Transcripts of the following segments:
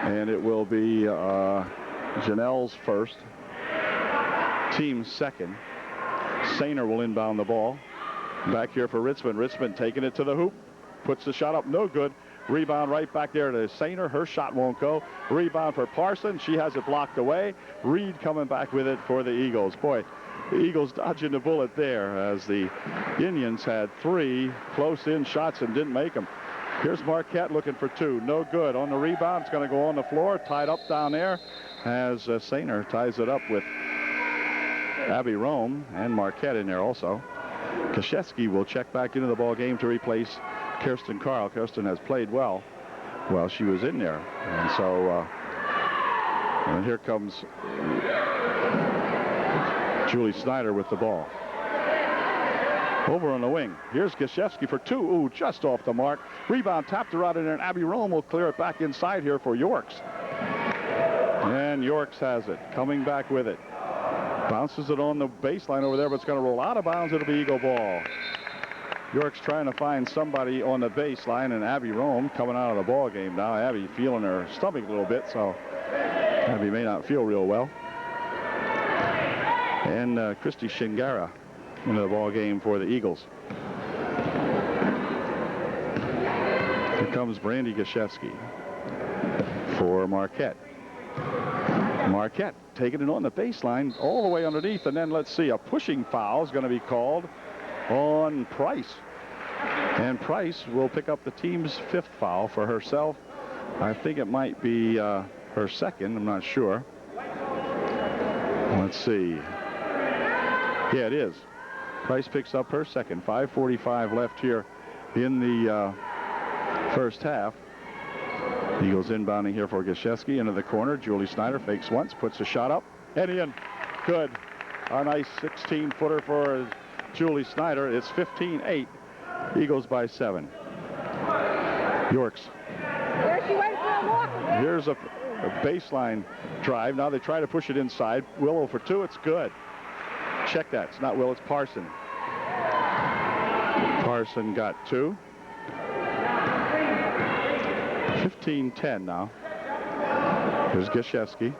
And it will be Janelle's first, team's second. Sainer will inbound the ball. Back here for Ritzman. Ritzman taking it to the hoop. Puts the shot up, no good. Rebound right back there to Sainer. Her shot won't go. Rebound for Parson. She has it blocked away. Reed coming back with it for the Eagles. Boy, the Eagles dodging the bullet there as the Indians had 3 close-in shots and didn't make them. Here's Marquette looking for 2. No good. On the rebound, it's going to go on the floor. Tied up down there as Sainer ties it up with Abby Rome and Marquette in there also. Krzyzewski will check back into the ball game to replace Kirsten Carl. Kirsten has played well while she was in there. And so and here comes Julie Snyder with the ball. Over on the wing. Here's Krzyzewski for 2. Ooh, just off the mark. Rebound tapped around in there, and Abby Rome will clear it back inside here for Yorks. And Yorks has it. Coming back with it. Bounces it on the baseline over there, but it's going to roll out of bounds. It'll be Eagle ball. York's trying to find somebody on the baseline, and Abby Rome coming out of the ball game now. Abby feeling her stomach a little bit, so Abby may not feel real well. And Christy Shingara into the ball game for the Eagles. Here comes Brandy Krzyzewski for Marquette. Marquette taking it on the baseline all the way underneath, and then let's see, a pushing foul is going to be called on Price. And Price will pick up the team's 5th foul for herself. I think it might be her second. I'm not sure. Let's see. Yeah, it is. Price picks up her second. 5:45 left here in the first half. Eagles inbounding here for Krzyzewski into the corner. Julie Snyder fakes once, puts a shot up, and in. Good. A nice 16-footer for Julie Snyder. It's 15-8. Eagles by 7. Yorks. Here's a baseline drive. Now they try to push it inside. Willow for 2. It's good. Check that. It's not Will, it's Parson. Parson got 2. 15-10 now. Here's Krzyzewski.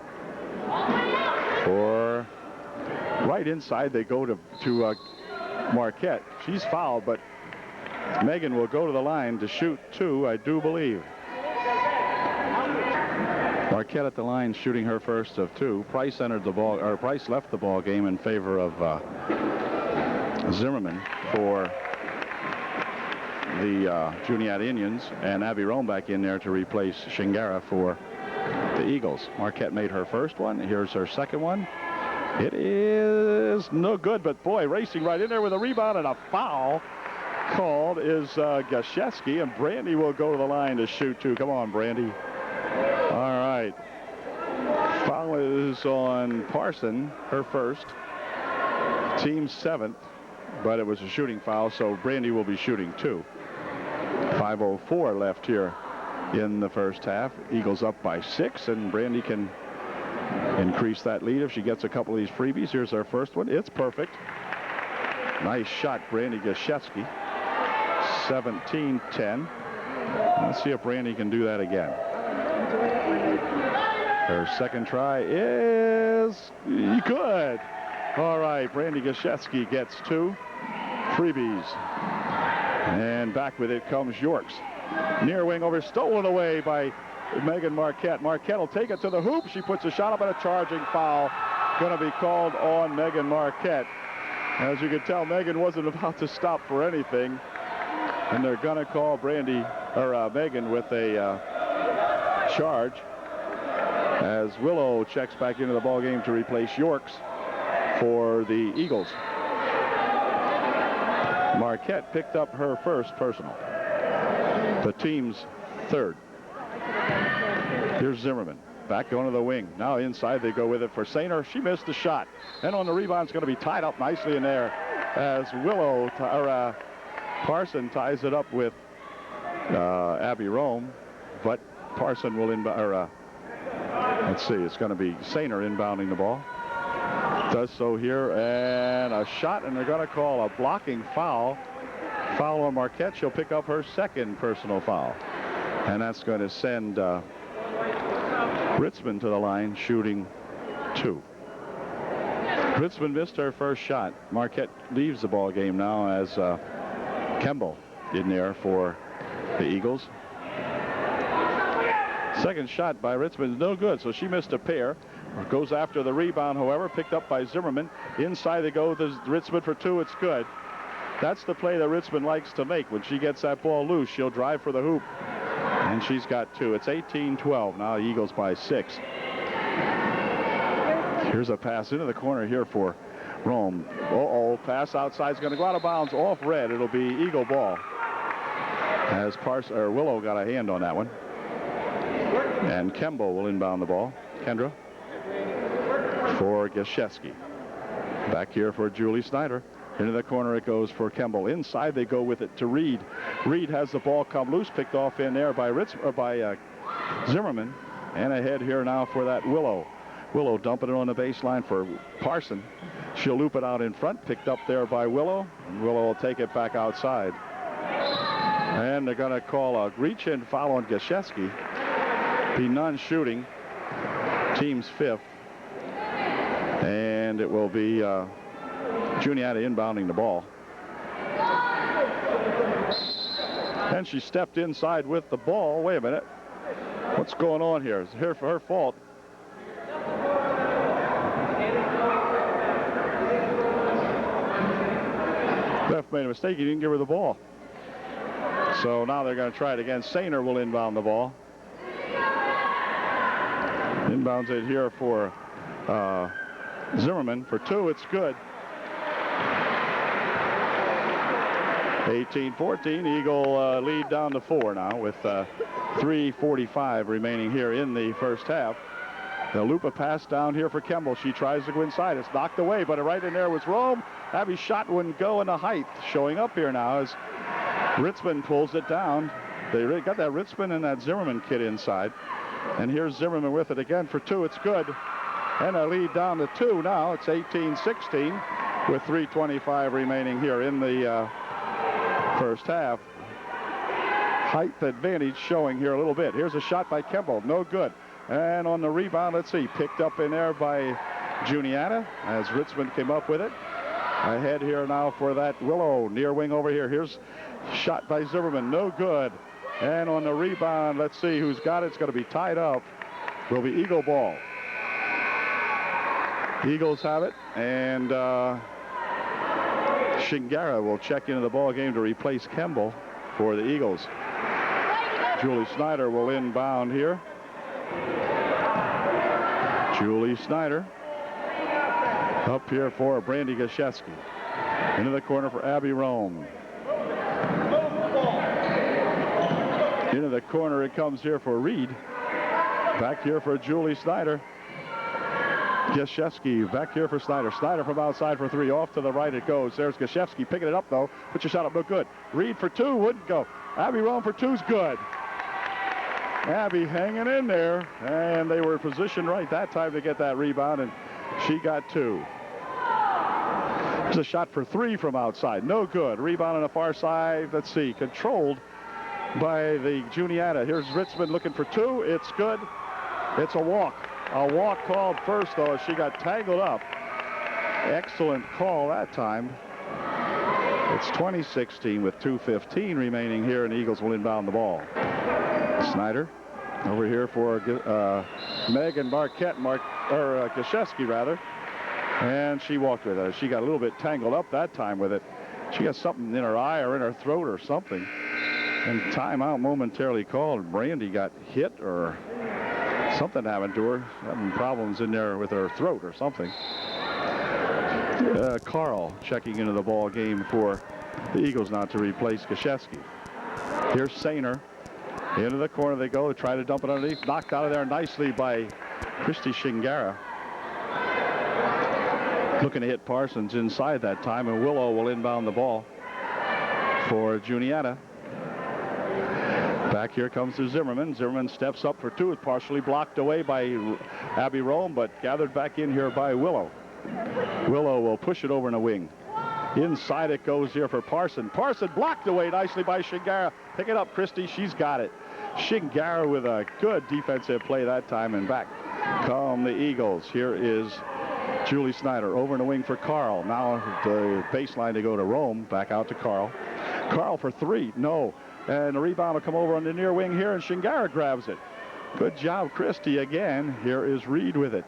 For right inside, they go to Marquette. She's fouled, but Megan will go to the line to shoot 2, I do believe. Marquette at the line shooting her first of 2. Price entered the ball, or Price left the ball game in favor of Zimmerman for the Juniata Indians, and Abby Rome back in there to replace Shingara for the Eagles. Marquette made her first one. Here's her second one. It is no good, but boy, racing right in there with a rebound and a foul called is Krzyzewski, and Brandy will go to the line to shoot 2. Come on, Brandy. All right. Foul is on Parson, her first. Team 7th, but it was a shooting foul, so Brandy will be shooting 2. 5:04 left here in the first half. Eagles up by 6, and Brandy can increase that lead if she gets a couple of these freebies. Here's our first one. It's perfect. Nice shot, Brandy Krzyzewski. 17-10. Let's see if Brandy can do that again. Her second try is good. All right, Brandy Krzyzewski gets 2 freebies. And back with it comes Yorks. Near wing over, stolen away by Megan Marquette. Marquette will take it to the hoop. She puts a shot up, and a charging foul going to be called on Megan Marquette. As you can tell, Megan wasn't about to stop for anything. And they're going to call Megan with a charge as Willow checks back into the ball game to replace Yorks for the Eagles. Marquette picked up her first personal. The team's 3rd. Here's Zimmerman. Back going to the wing. Now inside they go with it for Sainer. She missed the shot. And on the rebound, it's going to be tied up nicely in there as Parson ties it up with Abby Rome. But Parson will let's see, it's going to be Sainer inbounding the ball. Does so here, and a shot, and they're going to call a blocking foul. Foul on Marquette. She'll pick up her second personal foul. And that's going to send Ritzman to the line, shooting 2. Ritzman missed her first shot. Marquette leaves the ball game now as Kemble in there for the Eagles. Second shot by Ritzman, no good, so she missed a pair. Goes after the rebound, however, picked up by Zimmerman. Inside they go, there's Ritzman for 2, it's good. That's the play that Ritzman likes to make. When she gets that ball loose, she'll drive for the hoop. And she's got 2. It's 18-12. Now Eagles by 6. Here's a pass into the corner here for Rome. Pass outside is going to go out of bounds off red. It'll be Eagle ball. As Willow got a hand on that one. And Kemble will inbound the ball. Kendra for Gasiewski. Back here for Julie Snyder. Into the corner it goes for Kemble. Inside they go with it to Reed. Reed has the ball come loose, picked off in there by Zimmerman. And ahead here now for that Willow. Willow dumping it on the baseline for Parson. She'll loop it out in front, picked up there by Willow. And Willow will take it back outside. And they're going to call a reach-in foul on Gasiewski. Be none shooting. Team's 5th. And it will be Juniata inbounding the ball. And she stepped inside with the ball. Wait a minute. What's going on here? It's here for her fault. Ref made a mistake. He didn't give her the ball. So now they're going to try it again. Sainer will inbound the ball. Inbounds it here for Zimmerman for 2. It's good. 18-14. Eagle lead down to 4 now with 3:45 remaining here in the first half. They'll loop a pass down here for Kemble. She tries to go inside. It's knocked away, but right in there was Rome. Abby's shot wouldn't go in the height. Showing up here now as Ritzman pulls it down. They really got that Ritzman and that Zimmerman kid inside. And here's Zimmerman with it again for 2. It's good. And a lead down to 2 now. It's 18-16 with 3:25 remaining here in the first half. Height advantage showing here a little bit. Here's a shot by Kemble. No good. And on the rebound, let's see, picked up in there by Juniata as Ritzman came up with it. Ahead here now for that Willow near wing over here. Here's shot by Zimmerman. No good. And on the rebound, let's see who's got it. It's going to be tied up. Will be Eagle ball. Eagles have it. And Shingara will check into the ball game to replace Kemble for the Eagles. Julie Snyder will inbound here. Julie Snyder up here for Brandy Gasiewski. Into the corner for Abby Rome. Into the corner it comes here for Reed. Back here for Julie Snyder. Gasiewski back here for Snyder. Snyder from outside for 3. Off to the right it goes. There's Gasiewski picking it up though. Put your shot up, no good. Reed for 2, wouldn't go. Abby Rome for 2's good. Abby hanging in there, and they were positioned right that time to get that rebound, and she got 2. There's a shot for 3 from outside. No good. Rebound on the far side. Let's see. Controlled by the Juniata. Here's Ritzman looking for 2. It's good. It's a walk. A walk called first, though, as she got tangled up. Excellent call that time. It's 20-16 with 2:15 remaining here, and the Eagles will inbound the ball. Snyder over here for Megan Marquette, Gasiewski rather, and she walked with it. She got a little bit tangled up that time with it. She got something in her eye or in her throat or something. And timeout momentarily called. Brandy got hit or something happened to her. Having problems in there with her throat or something. Carl checking into the ball game for the Eagles now to replace Gasiewski. Here's Sainer. Into the corner they go. They try to dump it underneath. Knocked out of there nicely by Christy Shingara. Looking to hit Parsons inside that time, and Willow will inbound the ball for Juniata. Back here comes to Zimmerman. Zimmerman steps up for 2. It's partially blocked away by Abby Rome, but gathered back in here by Willow. Willow will push it over in a wing. Inside it goes here for Parson. Parson blocked away nicely by Shingara. Pick it up, Christie. She's got it. Shingara with a good defensive play that time, and back come the Eagles. Here is Julie Snyder over in the wing for Carl. Now the baseline to go to Rome. Back out to Carl. Carl for three. No. And the rebound will come over on the near wing here, and Shingara grabs it. Good job, Christie again. Here is Reed with it.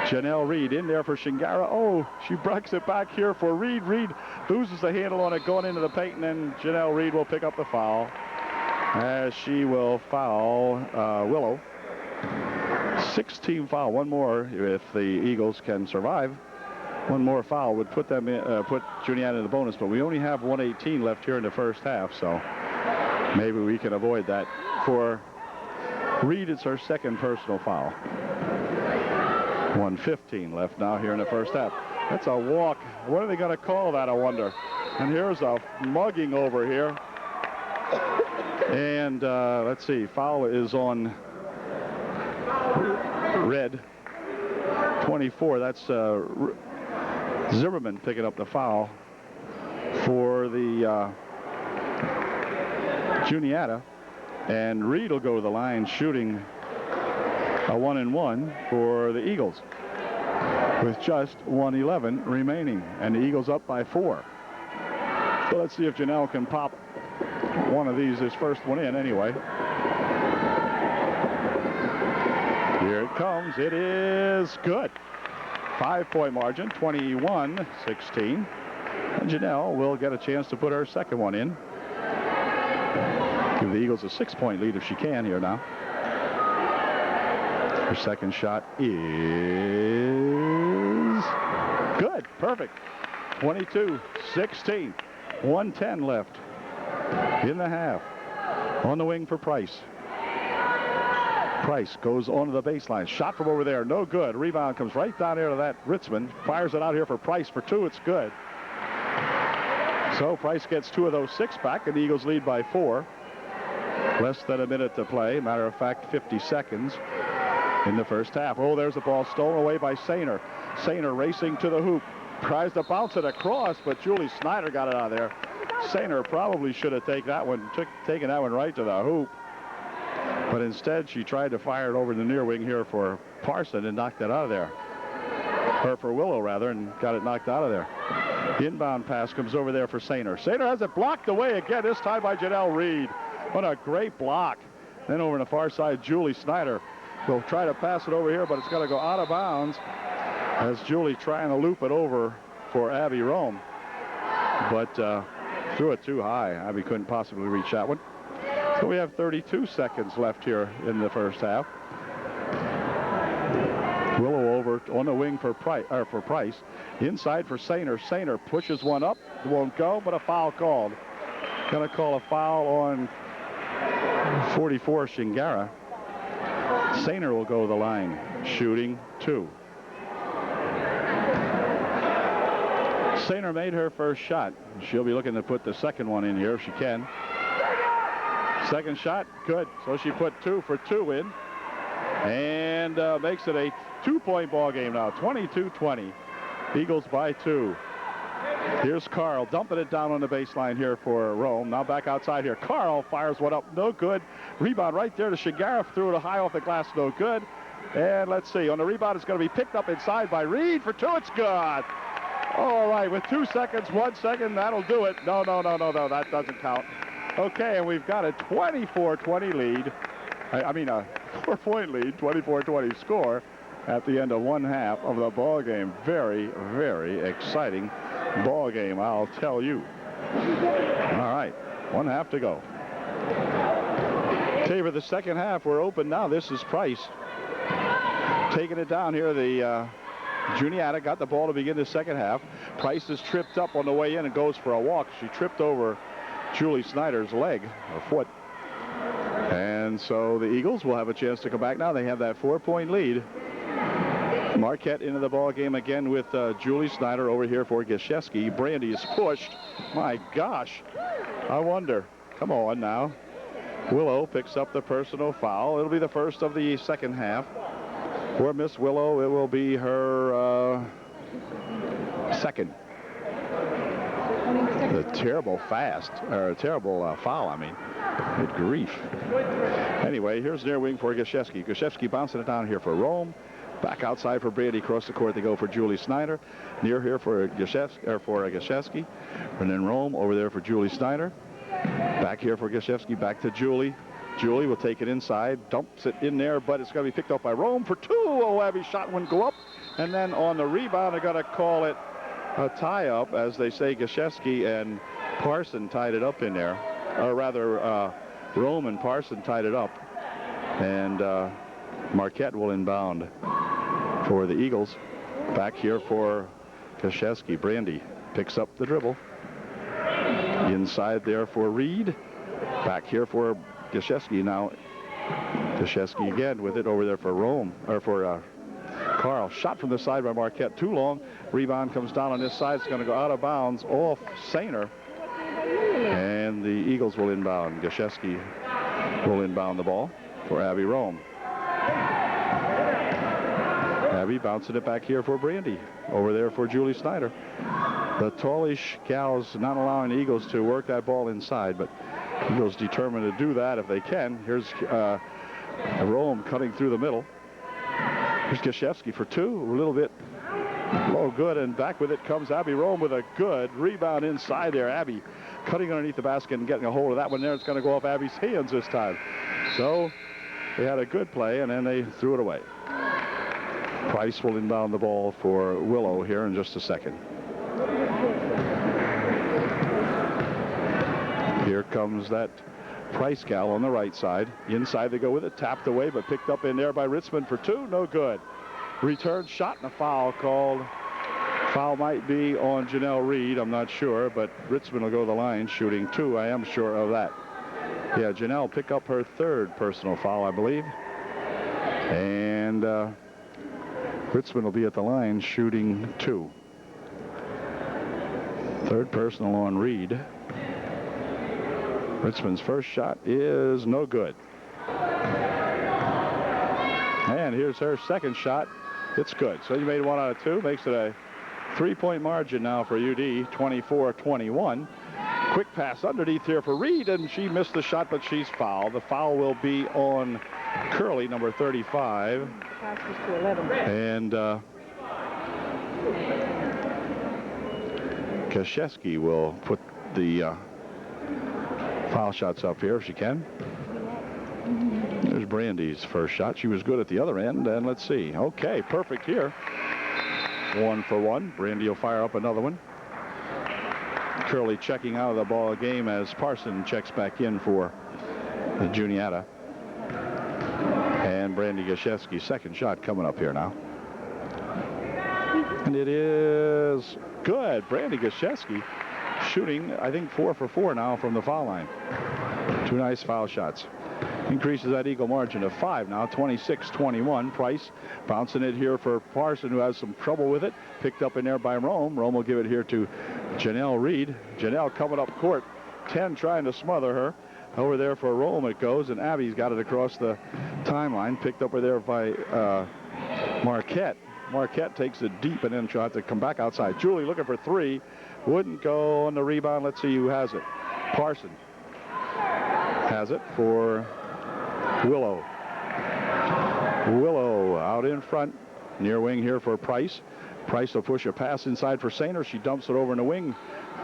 Janelle Reed in there for Shingara. Oh, she breaks it back here for Reed. Reed loses the handle on it going into the paint, and then Janelle Reed will pick up the foul as she will foul Willow. 16 foul. One more if the Eagles can survive. One more foul would put them in, put Juniata in the bonus, but we only have 1:18 left here in the first half, so maybe we can avoid that. For Reed, it's her second personal foul. 1:15 left now here in the first half. That's a walk. What are they going to call that, I wonder? And here's a mugging over here. And let's see, foul is on Red. 24, that's Zimmerman picking up the foul for the Juniata. And Reed will go to the line shooting a 1-and-1 for the Eagles with just 1:11 remaining, and the Eagles up by 4. So let's see if Janelle can pop one of these, his first one in anyway. Here it comes. It is good. 5-point margin, 21-16. And Janelle will get a chance to put her second one in. Give the Eagles a 6-point lead if she can here now. Her second shot is good. Perfect. 22-16. 1:10 left in the half. On the wing for Price. Price goes onto the baseline. Shot from over there. No good. Rebound comes right down here to that Ritzman. Fires it out here for Price for 2. It's good. So Price gets 2 of those 6 back, and the Eagles lead by 4. Less than a minute to play. Matter of fact, 50 seconds in the first half. Oh, there's the ball stolen away by Sainer. Sainer racing to the hoop. Tries to bounce it across, but Julie Snyder got it out of there. Sainer probably should have taken that one right to the hoop. But instead, she tried to fire it over the near wing here for Parson and knocked it out of there. Or for Willow, rather, and got it knocked out of there. Inbound pass comes over there for Sainer. Sainer has it blocked away again, this time by Janelle Reed. What a great block. Then over on the far side, Julie Snyder will try to pass it over here, but it's going to go out of bounds as Julie trying to loop it over for Abby Rome. But threw it too high. Abby couldn't possibly reach that one. So we have 32 seconds left here in the first half. Willow over on the wing for Price. Inside for Sainer. Sainer pushes one up. It won't go, but a foul called. Going to call a foul on 44 Shingara. Sainer will go to the line, shooting 2. Sainer made her first shot. She'll be looking to put the second one in here if she can. Second shot, good. So she put 2 for 2 in and makes it a 2-point ball game now, 22-20. Eagles by 2. Here's Carl dumping it down on the baseline here for Rome. Now back outside here. Carl fires one up. No good. Rebound right there to Shingara. Threw it high off the glass. No good. And let's see. On the rebound, it's going to be picked up inside by Reed for 2. It's good. All right. With 2 seconds, 1 second, that'll do it. No. That doesn't count. Okay. And we've got a 24-20 lead. I mean, a 4-point lead, 24-20 score at the end of one half of the ball game. Very, very exciting ball game, I'll tell you. All right, 1 half to go. Okay, for the second half, we're open now. This is Price taking it down here. The Juniata got the ball to begin the second half. Price is tripped up on the way in and goes for a walk. She tripped over Julie Snyder's leg or foot. And so the Eagles will have a chance to come back now. They have that 4-point lead. Marquette into the ball game again with Julie Snyder over here for Gashevsky. Brandy is pushed. My gosh. I wonder. Come on now. Willow picks up the personal foul. It'll be the first of the second half. For Miss Willow, it will be her second. The terrible foul, I mean. Good grief. Anyway, here's near wing for Gosiewski. Gosiewski bouncing it down here for Rome. Back outside for Brandy. Across the court they go for Julie Snyder. Near here for Gosiewski. And then Rome over there for Julie Snyder. Back here for Gosiewski. Back to Julie. Julie will take it inside. Dumps it in there, but it's going to be picked up by Rome for 2. Oh, Abby's shot wouldn't go up. And then on the rebound, they're going to call it a tie-up. As they say, Gosiewski and Parson tied it up in there. Or rather, Rome and Parson tied it up. And Marquette will inbound for the Eagles. Back here for Gosiewski. Brandy picks up the dribble. Inside there for Reed. Back here for Gosiewski now. Gosiewski again with it over there for Rome, or for Carl. Shot from the side by Marquette. Too long. Rebound comes down on this side. It's going to go out of bounds off Sainer. And the Eagles will inbound. Gosiewski will inbound the ball for Abby Rome. Abby bouncing it back here for Brandy. Over there for Julie Snyder. The tallish gals not allowing the Eagles to work that ball inside, but Eagles determined to do that if they can. Here's Rome cutting through the middle. Here's Gosiewski for 2. A little bit low good, and back with it comes Abby Rome with a good rebound inside there. Abby cutting underneath the basket and getting a hold of that one there. It's going to go off Abby's hands this time. So they had a good play, and then they threw it away. Price will inbound the ball for Willow here in just a second. Here comes that Price gal on the right side. Inside they go with it. Tapped away, but picked up in there by Ritzman for 2. No good. Return shot and a foul called. Foul might be on Janelle Reed. I'm not sure, but Ritzman will go to the line shooting 2. I am sure of that. Yeah, Janelle pick up her 3rd personal foul, I believe. And Ritzman will be at the line shooting 2. 3rd personal on Reed. Ritzman's first shot is no good. And here's her second shot. It's good. So you made 1 out of 2. Makes it a 3-point margin now for UD, 24-21. Quick pass underneath here for Reed, and she missed the shot, but she's fouled. The foul will be on Curley, number 35. Passes to 11. And Gosiewski will put the foul shots up here if she can. There's Brandy's first shot. She was good at the other end, and let's see. Okay, perfect here. 1 for 1. Brandy will fire up another one. Curley checking out of the ball game as Parson checks back in for the Juniata. And Brandy Gosiewski's second shot coming up here now. And it is good. Brandy Gosiewski shooting, I think, 4 for 4 now from the foul line. 2 nice foul shots. Increases that Eagle margin of 5 now, 26-21. Price bouncing it here for Parson, who has some trouble with it. Picked up in there by Rome. Rome will give it here to Janelle Reed. Janelle coming up court. 10 trying to smother her. Over there for Rome it goes, and Abby's got it across the timeline. Picked up there by Marquette. Marquette takes it deep, and then she'll have to come back outside. Julie looking for 3. Wouldn't go on the rebound. Let's see who has it. Parson has it for Willow. Willow out in front. Near wing here for Price. Price will push a pass inside for Sainer. She dumps it over in the wing.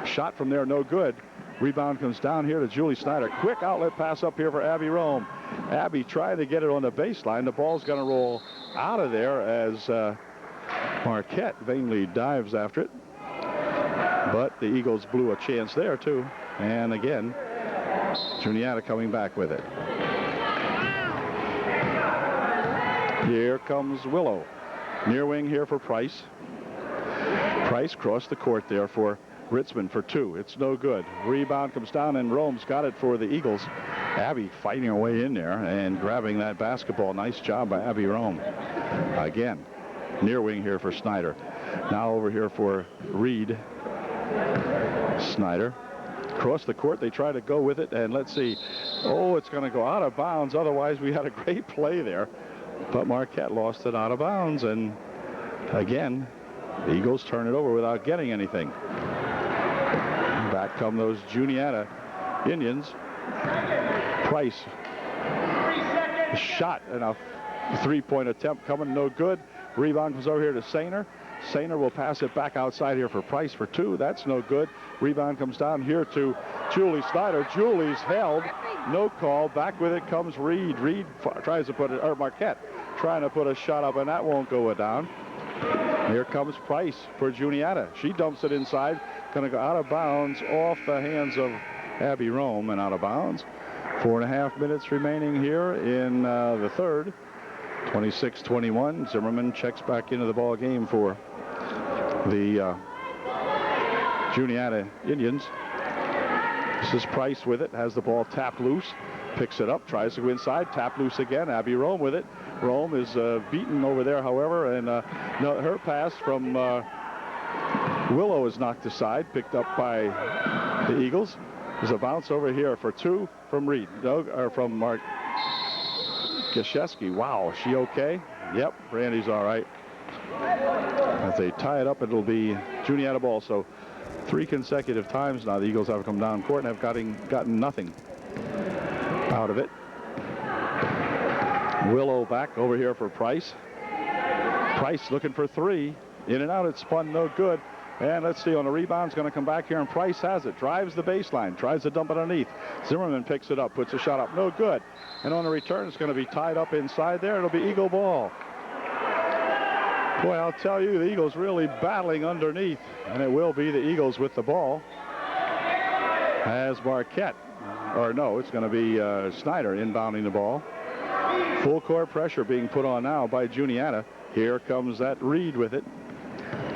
Shot from there, no good. Rebound comes down here to Julie Snyder. Quick outlet pass up here for Abby Rome. Abby trying to get it on the baseline. The ball's going to roll out of there as Marquette vainly dives after it. But the Eagles blew a chance there, too. And again, Juniata coming back with it. Here comes Willow. Near wing here for Price. Price crossed the court there for Ritzman for 2. It's no good. Rebound comes down, and Rome's got it for the Eagles. Abby fighting her way in there and grabbing that basketball. Nice job by Abby Rome. Again, near wing here for Snyder. Now over here for Reed. Snyder. Across the court, they try to go with it, and let's see. Oh, it's going to go out of bounds. Otherwise, we had a great play there. But Marquette lost it out of bounds, and again, the Eagles turn it over without getting anything. Back come those Juniata Indians. Price. Shot and a three-point attempt coming, no good. Rebound comes over here to Sainer. Sainer will pass it back outside here for Price for two. That's no good. Rebound comes down here to Julie Snyder. Julie's held. No call. Back with it comes Reed. Reed tries to put it, or Marquette trying to put a shot up, and that won't go down. Here comes Price for Juniata. She dumps it inside. Going to go out of bounds off the hands of Abby Rome and out of bounds. 4.5 minutes remaining here in the third. 26-21. Zimmerman checks back into the ball game for the Juniata Indians. This is Price with it. Has the ball tapped loose. Picks it up. Tries to go inside. Tapped loose again. Abby Rome with it. Rome is beaten over there, however, and no, her pass from Willow is knocked aside. Picked up by the Eagles. There's a bounce over here for two from Reed. No, or from Mark Gaszewski. Wow, is she okay? Yep, Brandy's all right. As they tie it up, it'll be Juniata ball. So 3 consecutive times now the Eagles have come down court and have gotten nothing out of it. Willow back over here for Price. Price looking for three. In and out, it's spun no good. And let's see, on the rebound, it's going to come back here, and Price has it. Drives the baseline, tries to dump it underneath. Zimmerman picks it up, puts a shot up, no good. And on the return, it's going to be tied up inside there. It'll be Eagle ball. Boy, I'll tell you, the Eagles really battling underneath, and it will be the Eagles with the ball. As Marquette, or no, it's going to be Snyder inbounding the ball. Full court pressure being put on now by Juniata. Here comes that Reed with it.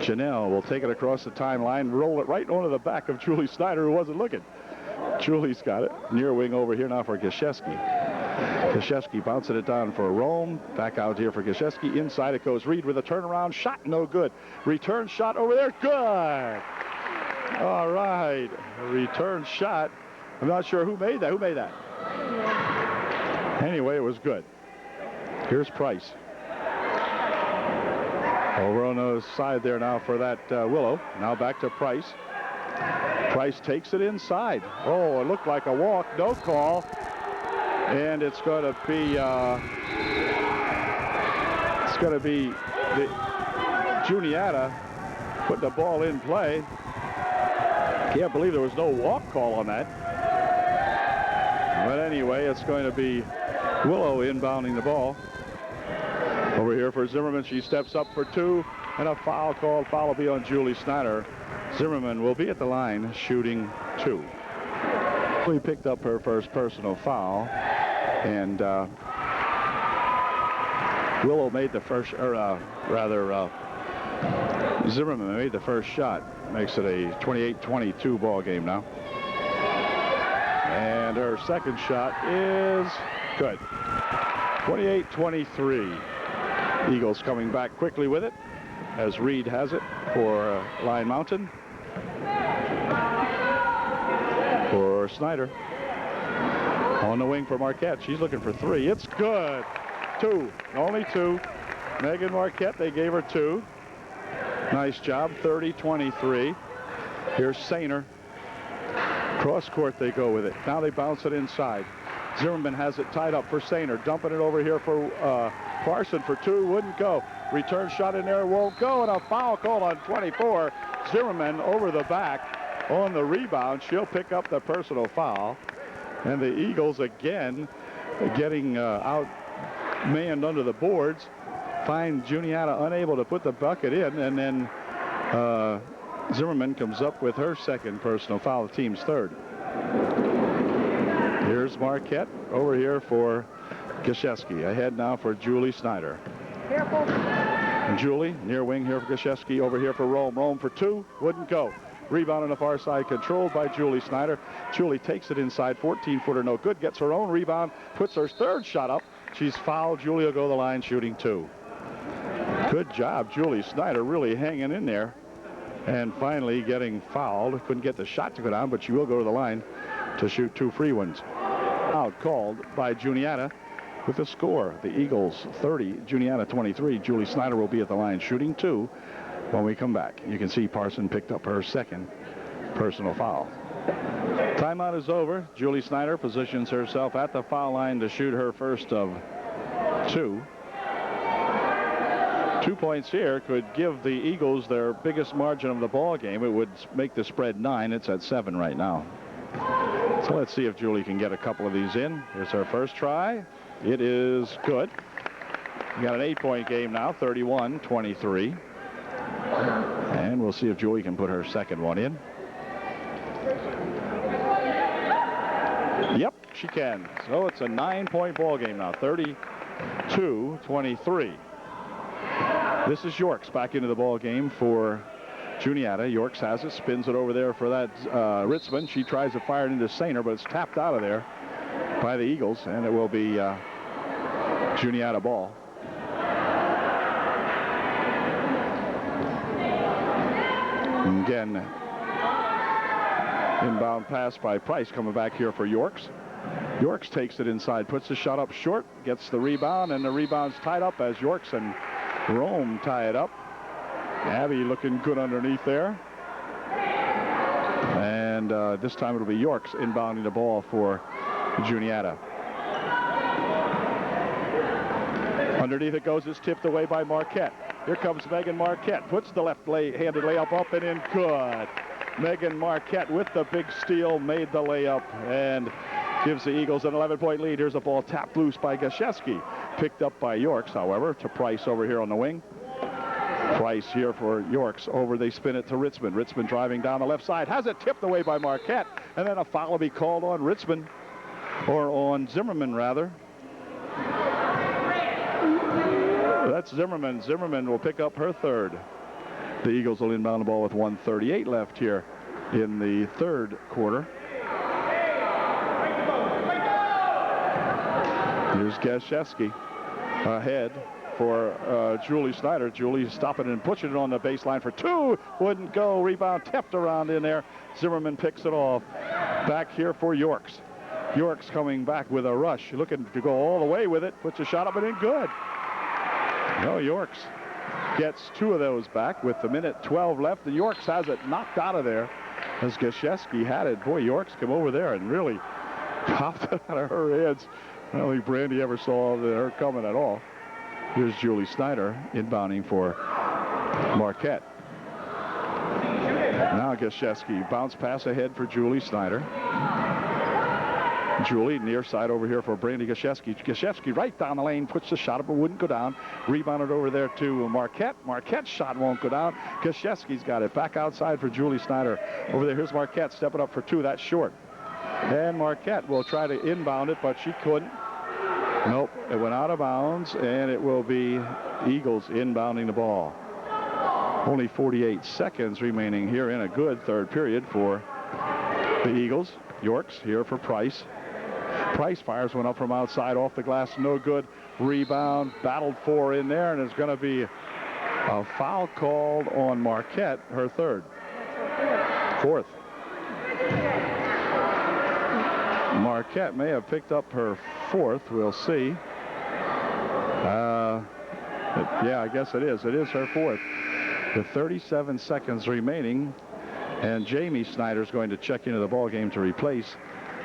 Janelle will take it across the timeline, roll it right onto the back of Julie Snyder, who wasn't looking. Julie's got it. Near wing over here now for Gaszewski. Gaszewski bouncing it down for Rome. Back out here for Gaszewski. Inside it goes. Reed with a turnaround shot. No good. Return shot over there. Good. All right. A return shot. I'm not sure who made that. Who made that? Anyway, it was good. Here's Price. Over on the side there now for that Willow. Now back to Price. Price takes it inside. Oh, it looked like a walk. No call. And it's going to be the Juniata putting the ball in play. Can't believe there was no walk call on that. But anyway, it's going to be Willow inbounding the ball. Over here for Zimmerman, she steps up for two, and a foul called. Foul will be on Julie Snyder. Zimmerman will be at the line shooting two. We picked up her first personal foul, and Willow made the first, or Zimmerman made the first shot. Makes it a 28-22 ball game now. And her second shot is good. 28-23. Eagles coming back quickly with it as Reed has it for Line Mountain. For Snyder. On the wing for Marquette. She's looking for three. It's good. Two. Only two. Megan Marquette, they gave her two. Nice job. 30-23. Here's Sainer. Cross court they go with it. Now they bounce it inside. Zimmerman has it tied up for Sainer. Dumping it over here for Parson for two. Wouldn't go. Return shot in there. Won't go. And a foul call on 24. Zimmerman over the back on the rebound. She'll pick up the personal foul. And the Eagles again getting outmanned under the boards. Find Juniata unable to put the bucket in. And then Zimmerman comes up with her second personal foul, the team's third. Here's Marquette over here for Gaszewski. Ahead now for Julie Snyder. Careful. And Julie, near wing here for Gaszewski. Over here for Rome. Rome for two. Wouldn't go. Rebound on the far side, controlled by Julie Snyder. Julie takes it inside. 14-footer, no good. Gets her own rebound. Puts her third shot up. She's fouled. Julie will go to the line shooting two. Good job, Julie Snyder, really hanging in there. And finally getting fouled. Couldn't get the shot to go down, but she will go to the line to shoot two free ones. Out called by Juniata with the score. The Eagles 30, Juniata 23. Julie Snyder will be at the line shooting two when we come back. You can see Parson picked up her second personal foul. Timeout is over. Julie Snyder positions herself at the foul line to shoot her first of 2. 2 points here could give the Eagles their biggest margin of the ball game. It would make the spread 9. It's at 7 right now. So let's see if Julie can get a couple of these in. Here's her first try. It is good. We got an 8-point game now, 31-23. And we'll see if Julie can put her second one in. Yep, she can. So it's a 9-point ball game now, 32-23. This is Yorks back into the ball game for Juniata. Yorks has it, spins it over there for that Ritzman. She tries to fire it into Sainer, but it's tapped out of there by the Eagles, and it will be Juniata ball. And again, inbound pass by Price coming back here for Yorks. Yorks takes it inside, puts the shot up short, gets the rebound, and the rebound's tied up as Yorks and Rome tie it up. Abby looking good underneath there. And this time it'll be Yorks inbounding the ball for Juniata. Underneath it goes. It's tipped away by Marquette. Here comes Megan Marquette. Puts the left-handed layup up and in. Good. Megan Marquette with the big steal made the layup and gives the Eagles an 11-point lead. Here's a ball tapped loose by Gaszewski. Picked up by Yorks, however, to Price over here on the wing. Price here for Yorks. Over, they spin it to Ritzman. Ritzman driving down the left side. Has it tipped away by Marquette. And then a foul will be called on Ritzman. Or on Zimmerman, rather. That's Zimmerman. Zimmerman will pick up her third. The Eagles will inbound the ball with 1:38 left here in the third quarter. Here's Gaszewski ahead for Julie Snyder. Julie stopping and pushing it on the baseline for 2. Wouldn't go. Rebound tipped around in there. Zimmerman picks it off. Back here for Yorks. Yorks coming back with a rush. Looking to go all the way with it. Puts a shot up and in. Good. No, Yorks gets 2 of those back with the minute 12 left. And Yorks has it knocked out of there as Gaszewski had it. Boy, Yorks came over there and really popped it out of her hands. I don't think Brandy ever saw her coming at all. Here's Julie Snyder inbounding for Marquette. Now Gaszewski. Bounce pass ahead for Julie Snyder. Julie near side over here for Brandy Gaszewski. Gaszewski right down the lane, puts the shot up, but wouldn't go down. Rebounded over there to Marquette. Marquette's shot won't go down. Gaszewski's got it. Back outside for Julie Snyder. Over there, here's Marquette stepping up for 2. That's short. And Marquette will try to inbound it, but she couldn't. Nope, it went out of bounds, and it will be Eagles inbounding the ball. Only 48 seconds remaining here in a good third period for the Eagles. Yorks here for Price. Price fires one up from outside off the glass. No good. Rebound. Battled for in there, and it's going to be a foul called on Marquette, her third. Fourth. Marquette may have picked up her fourth. We'll see. Yeah, I guess it is. It is her fourth. With 37 seconds remaining, and Jamie Snyder's going to check into the ball game to replace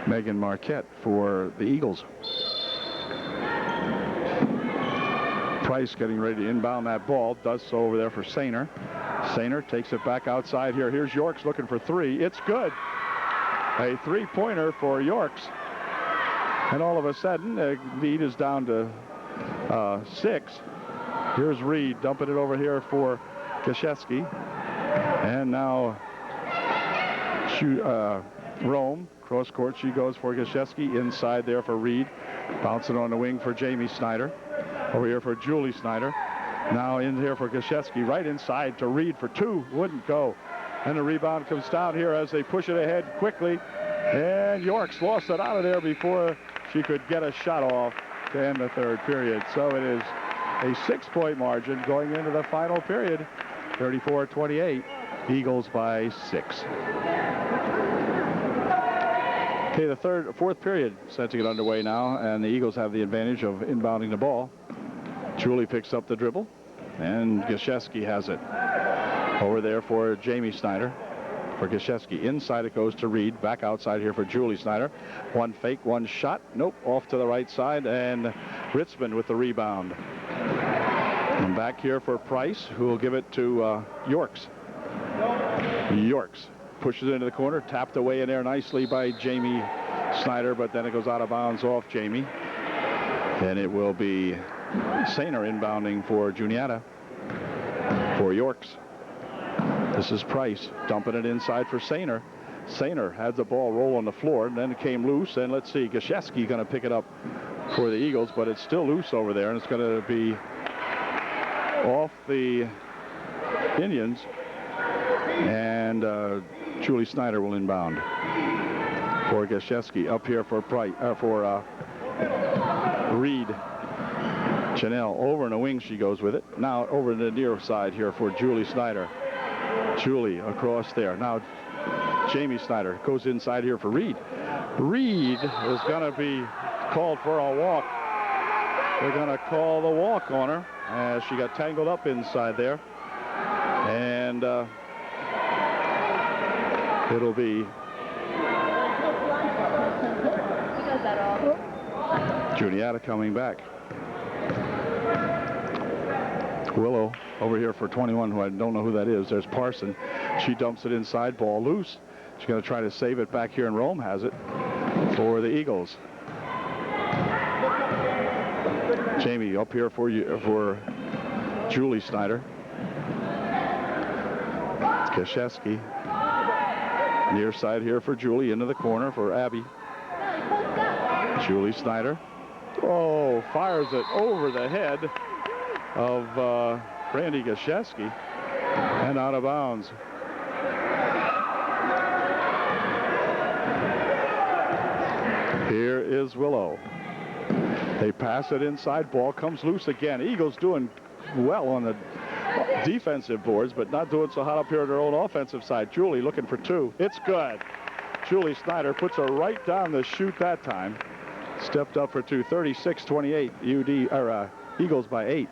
Megan Marquette for the Eagles. Price getting ready to inbound that ball. Does so over there for Sainer. Sainer takes it back outside here. Here's Yorks looking for 3. It's good. A 3-pointer for Yorks. And all of a sudden, the lead is down to 6. Here's Reed dumping it over here for Gaszewski. And now Rome. Cross court she goes for Gaszewski. Inside there for Reed. Bouncing on the wing for Jamie Snyder. Over here for Julie Snyder. Now in here for Gaszewski. Right inside to Reed for 2. Wouldn't go. And the rebound comes down here as they push it ahead quickly. And Yorks lost it out of there before she could get a shot off to end the third period. So it is a 6-point margin going into the final period. 34-28. Eagles by 6. Okay, the fourth period set to get underway now, and the Eagles have the advantage of inbounding the ball. Julie picks up the dribble, and Gaszewski has it over there for Jamie Snyder. for Gosiewski. Inside it goes to Reed. Back outside here for Julie Snyder. One fake, one shot. Nope, off to the right side, and Ritzman with the rebound. And back here for Price, who will give it to Yorks. Yorks pushes it into the corner, tapped away in there nicely by Jamie Snyder, but then it goes out of bounds off Jamie. And it will be Sainer inbounding for Juniata for Yorks. This is Price dumping it inside for Sainer. Sainer had the ball roll on the floor, and then it came loose. And let's see, Gosiewski going to pick it up for the Eagles, but it's still loose over there, and it's going to be off the Indians. And Julie Snyder will inbound for Gosiewski. Up here for Price, Reed. Chanel over in the wing, she goes with it. Now over to the near side here for Julie Snyder. Julie across there. Now Jamie Snyder goes inside here for Reed. Reed is going to be called for a walk. They're going to call the walk on her as she got tangled up inside there. And it'll be Juniata coming back. Willow over here for 21, who I don't know who that is. There's Parson. She dumps it inside, ball loose. She's going to try to save it back here, and Rome has it for the Eagles. Jamie up here for Julie Snyder. Gosiewski. Near side here for Julie, into the corner for Abby. Julie Snyder. Oh, fires it over the head of Brandy Gosiewski and out of bounds. Here is Willow. They pass it inside. Ball comes loose again. Eagles doing well on the defensive boards, but not doing so hot up here on their own offensive side. Julie looking for two. It's good. Julie Snyder puts her right down the chute that time. Stepped up for two. 36-28. Eagles by 8.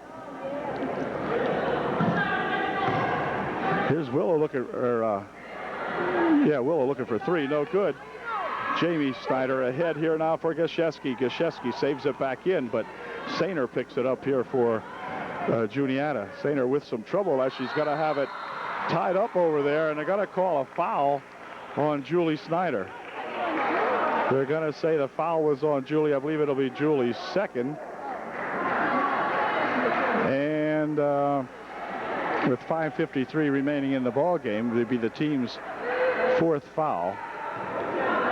Here's Willow looking, Willow looking for three. No good. Jamie Snyder ahead here now for Gosiewski. Gosiewski saves it back in, but Sainer picks it up here for Juniata. Sainer with some trouble as she's going to have it tied up over there, and they're going to call a foul on Julie Snyder. They're going to say the foul was on Julie. I believe it'll be Julie's second. And with 5:53 remaining in the ball game, it'd be the team's fourth foul.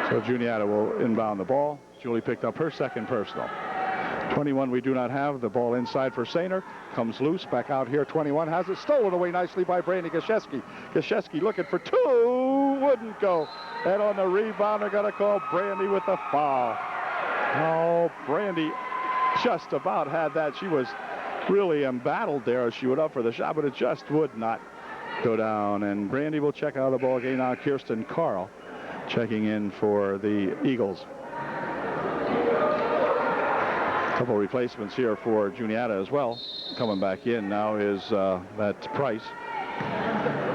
So Juniata will inbound the ball. Julie picked up her second personal. 21 we do not have. The ball inside for Sainer. Comes loose. Back out here. 21 has it stolen away nicely by Brandy Gosiewski. Gosiewski looking for two. Wouldn't go. And on the rebound, they're going to call Brandy with the foul. Oh, Brandy just about had that. She was really embattled there as she went up for the shot, but it just would not go down. And Brandy will check out of the ball game now. Kirsten Carl checking in for the Eagles. A couple replacements here for Juniata as well. Coming back in now is that Price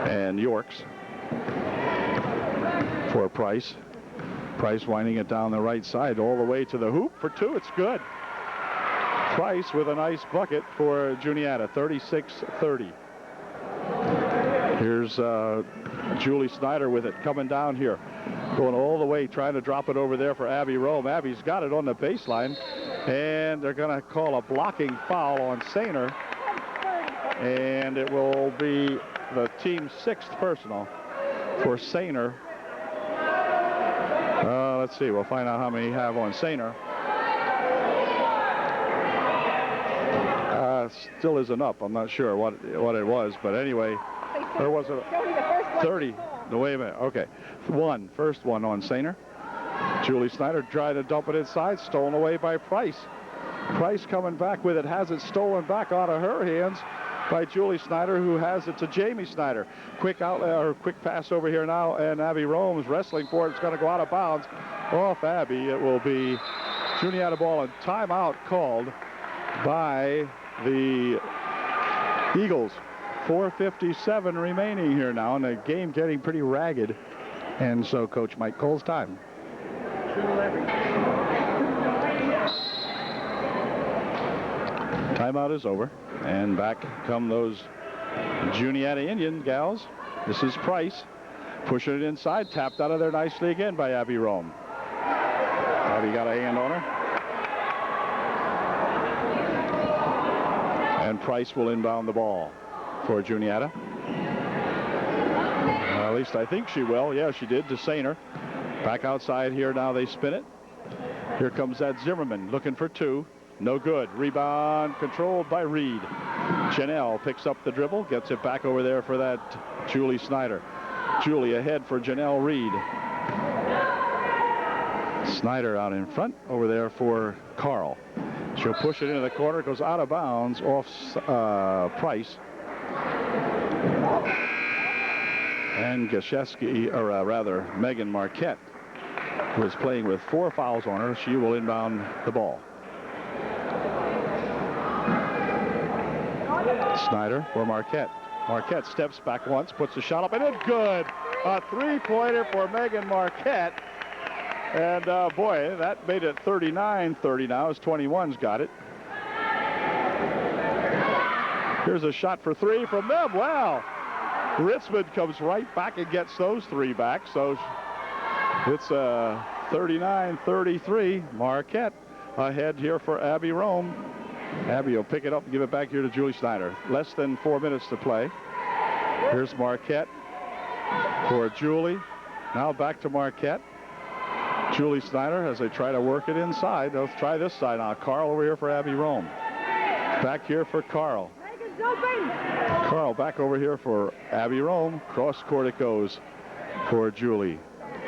and Yorks for Price. Price winding it down the right side all the way to the hoop for two. It's good. Price with a nice bucket for Juniata. 36-30. Here's Julie Snyder with it coming down here. Going all the way, trying to drop it over there for Abby Rome. Abby's got it on the baseline. And they're going to call a blocking foul on Sainer. And it will be the team's sixth personal for Sainer. Let's see. We'll find out how many have on Sainer. Still isn't up. I'm not sure what it was. But anyway, there was a 30. No, wait a minute. Okay. First one on Sainer. Julie Snyder tried to dump it inside, stolen away by Price. Price coming back with it, has it stolen back out of her hands by Julie Snyder, who has it to Jamie Snyder. Quick outlet or quick pass over here now, and Abby Rome is wrestling for it. It's going to go out of bounds off Abby. It will be Juniata ball and timeout called by the Eagles. 4:57 remaining here now, and the game getting pretty ragged. And so Coach Mike calls time. Timeout is over, and back come those Juniata Indian gals. This is Price pushing it inside, tapped out of there nicely again by Abby Rome. Abby got a hand on her. And Price will inbound the ball for Juniata. At least I think she will. Yeah, she did to Sainer. Back outside here now, they spin it. Here comes that Zimmerman looking for two. No good. Rebound controlled by Reed. Janelle picks up the dribble, gets it back over there for that Julie Snyder. Julie ahead for Janelle Reed. Snyder out in front over there for Carl. She'll push it into the corner, goes out of bounds off Price. And Gaszewski, or rather Megan Marquette, who is playing with 4 fouls on her, she will inbound the ball. Snyder for Marquette. Marquette steps back once, puts the shot up, and it's good. A three-pointer for Megan Marquette. And boy, that made it 39-30 now as 21's got it. Here's a shot for three from them. Wow. Richmond comes right back and gets those 3 back. So it's 39-33. Marquette ahead here for Abby Rome. Abby will pick it up and give it back here to Julie Snyder. Less than 4 minutes to play. Here's Marquette for Julie. Now back to Marquette. Julie Snyder as they try to work it inside. They'll try this side now. Carl over here for Abby Rome. Back here for Carl. Carl back over here for Abby Rome. Cross court it goes for Julie.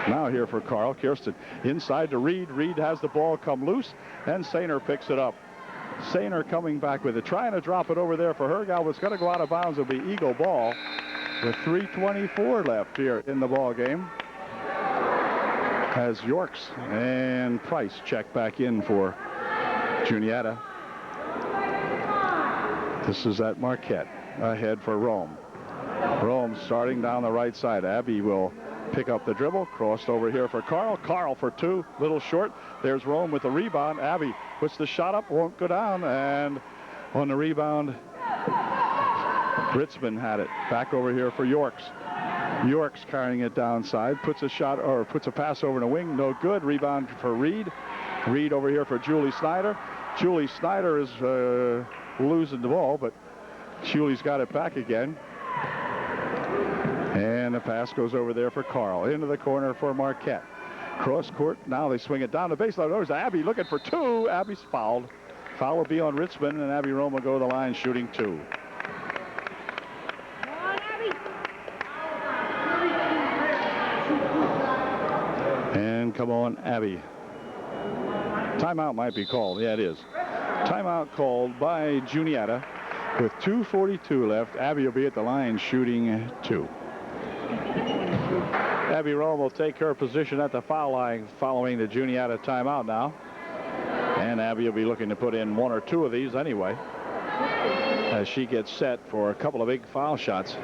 Now here for Carl. Kirsten inside to Reed. Reed has the ball come loose, and Sainer picks it up. Sainer coming back with it, trying to drop it over there for her gal. It's going to go out of bounds. It'll be Eagle ball with 3:24 left here in the ball game. As Yorks and Price check back in for Juniata. This is at Marquette ahead for Rome. Rome starting down the right side. Abby will pick up the dribble, crossed over here for Carl. Carl for 2, little short. There's Rome with the rebound. Abby puts the shot up, won't go down, and on the rebound, Ritzman had it. Back over here for Yorks. Yorks carrying it downside, puts a shot or puts a pass over the wing, no good. Rebound for Reed. Reed over here for Julie Snyder. Julie Snyder is losing the ball, but Julie's got it back again. And the pass goes over there for Carl. Into the corner for Marquette. Cross court. Now they swing it down the baseline. There's Abby looking for 2. Abby's fouled. Foul will be on Richmond, and Abby Rome will go to the line shooting 2. And come on, Abby. Timeout might be called. Yeah, it is. Timeout called by Juniata with 2:42 left. Abby will be at the line shooting 2. Abby Rome will take her position at the foul line following the Juniata timeout now. And Abby will be looking to put in 1 or 2 of these anyway as she gets set for a couple of big foul shots.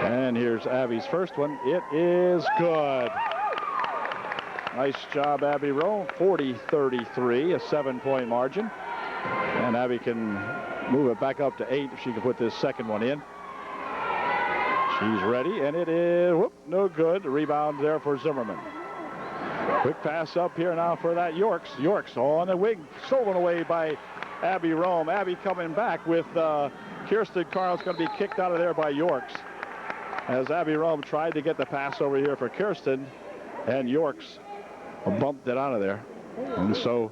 And here's Abby's first one. It is good. Nice job, Abby Rome. 40-33, a 7-point margin. And Abby can move it back up to 8 if she can put this second one in. She's ready, and it is, no good. Rebound there for Zimmerman. Quick pass up here now for that Yorks. Yorks on the wing, stolen away by Abby Rome. Abby coming back with Kirsten Carl's going to be kicked out of there by Yorks. As Abby Rome tried to get the pass over here for Kirsten, and Yorks bumped it out of there. And so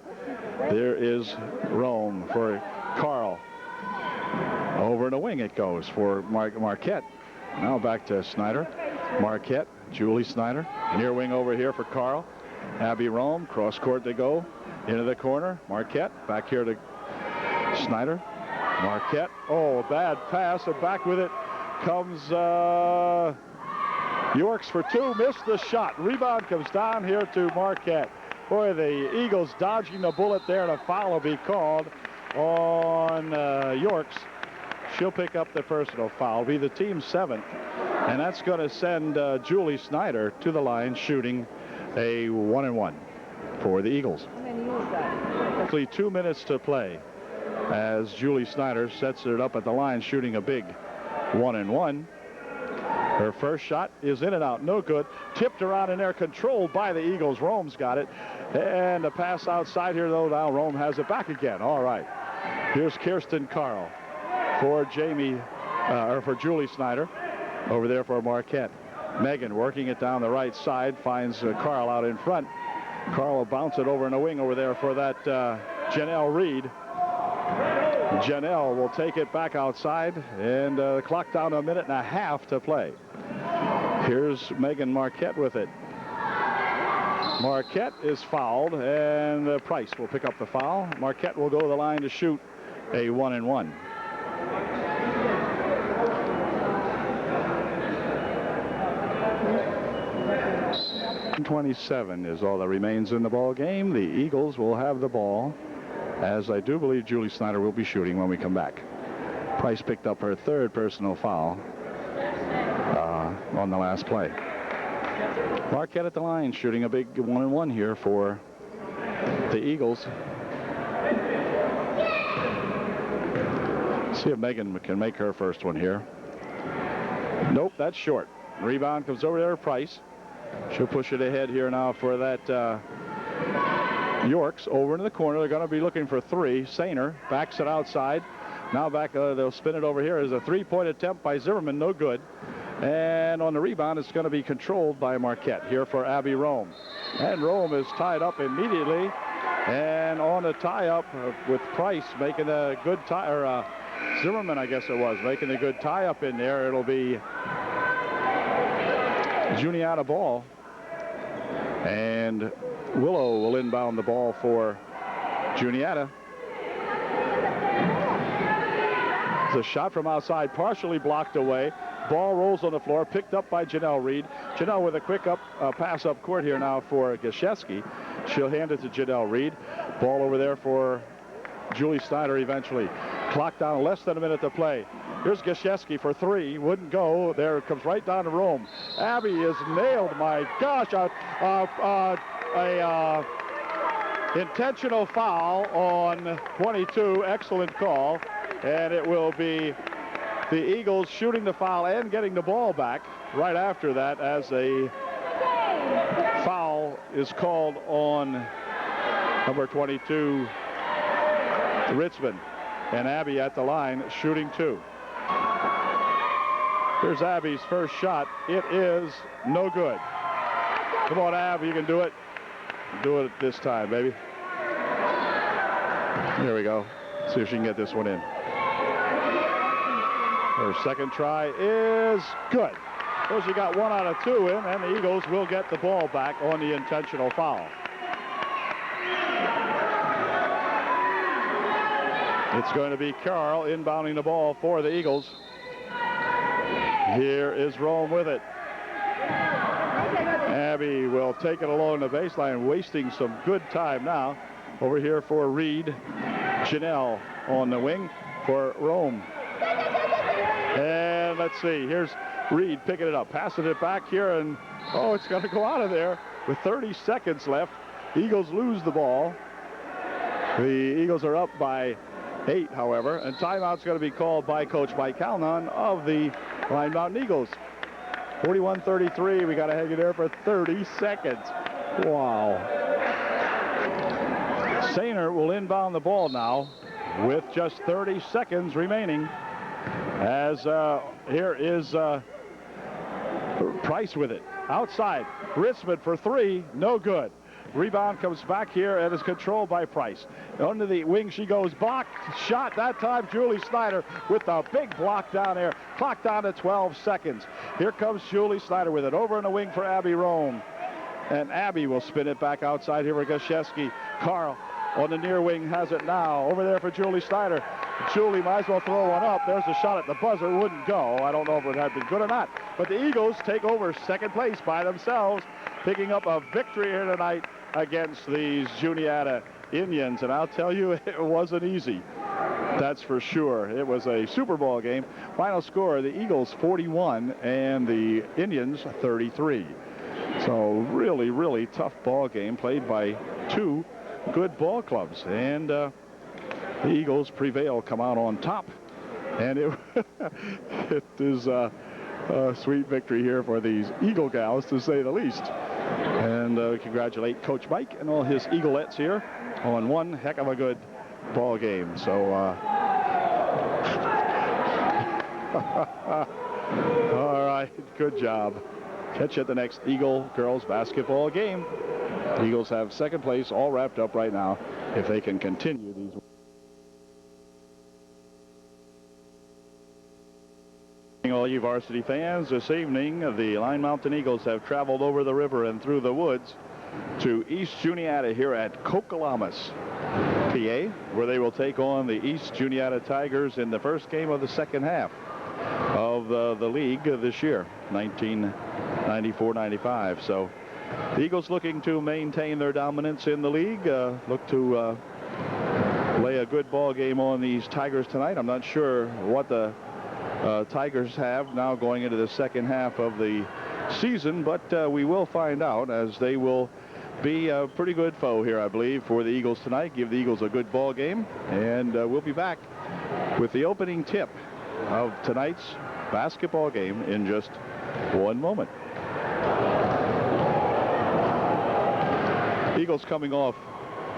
there is Rome for Carl. Over in the wing it goes for Marquette. Now back to Snyder. Marquette, Julie Snyder. Near wing over here for Carl. Abby Rome, cross court they go. Into the corner. Marquette, back here to Snyder. Marquette, oh, a bad pass, and back with it comes Yorks for 2, missed the shot. Rebound comes down here to Marquette. Boy, the Eagles dodging the bullet there, and a foul will be called on Yorks. She'll pick up the personal foul, be the team's 7th, and that's going to send Julie Snyder to the line shooting a 1-and-1 for the Eagles. Roughly 2 minutes to play as Julie Snyder sets it up at the line shooting a big 1-and-1. Her first shot is in and out, no good. Tipped around in there, controlled by the Eagles. Rome's got it. And a pass outside here, though. Now Rome has it back again. All right. Here's Kirsten Carl for Julie Snyder. Over there for Marquette. Megan working it down the right side, finds Carl out in front. Carl will bounce it over in the wing over there for that Janelle Reed. Janelle will take it back outside, and the clock down to 1.5 minutes to play. Here's Megan Marquette with it. Marquette is fouled, and Price will pick up the foul. Marquette will go to the line to shoot a 1-and-1. .27 is all that remains in the ball game. The Eagles will have the ball, as I do believe Julie Snyder will be shooting when we come back. Price picked up her 3rd personal foul on the last play. Marquette at the line shooting a big 1-and-1 here for the Eagles. See if Megan can make her first one here. Nope, that's short. Rebound comes over there to Price. She'll push it ahead here now for that Yorks over into the corner. They're going to be looking for 3. Sainer backs it outside. Now back, they'll spin it over here. There's a 3-point attempt by Zimmerman, no good. And on the rebound, it's going to be controlled by Marquette here for Abby Rome. And Rome is tied up immediately. And on a tie-up with Price making a good tie, or Zimmerman, I guess it was, making a good tie-up in there. It'll be Juniata ball, and Willow will inbound the ball for Juniata. The shot from outside partially blocked away. Ball rolls on the floor, picked up by Janelle Reed. Janelle with a quick pass up court here now for Gashevsky. She'll hand it to Janelle Reed. Ball over there for Julie Snyder eventually. Clock down, less than a minute to play. Here's Gashevsky for 3. Wouldn't go. There it comes right down to Rome. Abby is nailed. My gosh. Intentional foul on 22. Excellent call. And it will be the Eagles shooting the foul and getting the ball back right after that, as a foul is called on number 22, Ritzman. And Abby at the line shooting 2. Here's Abby's first shot. It is no good. Come on, Abby, you can do it. Do it this time, baby. Here we go. See if she can get this one in. Her second try is good. So she got 1 out of 2 in, and the Eagles will get the ball back on the intentional foul. It's going to be Carl inbounding the ball for the Eagles. Here is Rome with it. Abby will take it along the baseline, wasting some good time now. Over here for Reed. Janelle on the wing for Rome. And let's see, here's Reed picking it up, passing it back here, and it's going to go out of there with 30 seconds left. Eagles lose the ball. The Eagles are up by 8, however, and timeout's going to be called by Coach Mike Calnon of the Line Mountain Eagles. 41-33, we got to hang it there for 30 seconds. Wow. Sainer will inbound the ball now with just 30 seconds remaining. As here is Price with it. Outside, Ritzman for 3, no good. Rebound comes back here and is controlled by Price. Under the wing she goes, blocked shot. That time Julie Snyder with a big block down there. Clock down to 12 seconds. Here comes Julie Snyder with it. Over in the wing for Abby Rome. And Abby will spin it back outside here for Gashevsky. Carl on the near wing has it now. Over there for Julie Snyder. Julie might as well throw one up. There's a shot at the buzzer. Wouldn't go. I don't know if it had been good or not. But the Eagles take over second place by themselves, picking up a victory here tonight against these Juniata Indians. And I'll tell you, it wasn't easy. That's for sure. It was a Super Bowl game. Final score, the Eagles 41 and the Indians 33. So really, really tough ball game played by two good ball clubs. And the Eagles prevail, come out on top. And it is a sweet victory here for these Eagle gals, to say the least. And congratulate Coach Mike and all his Eagleettes here on one heck of a good ball game. So all right, good job. Catch you at the next Eagle girls basketball game. Eagles have second place all wrapped up right now if they can continue these. All you varsity fans, this evening the Line Mountain Eagles have traveled over the river and through the woods to East Juniata here at Coqualamus, PA, where they will take on the East Juniata Tigers in the first game of the second half of the league this year, 1994-95. So the Eagles looking to maintain their dominance in the league, look to lay a good ball game on these Tigers tonight. I'm not sure what the Tigers have now going into the second half of the season, but we will find out, as they will be a pretty good foe here, I believe, for the Eagles tonight. Give the Eagles a good ball game, and we'll be back with the opening tip of tonight's basketball game in just one moment. Eagles coming off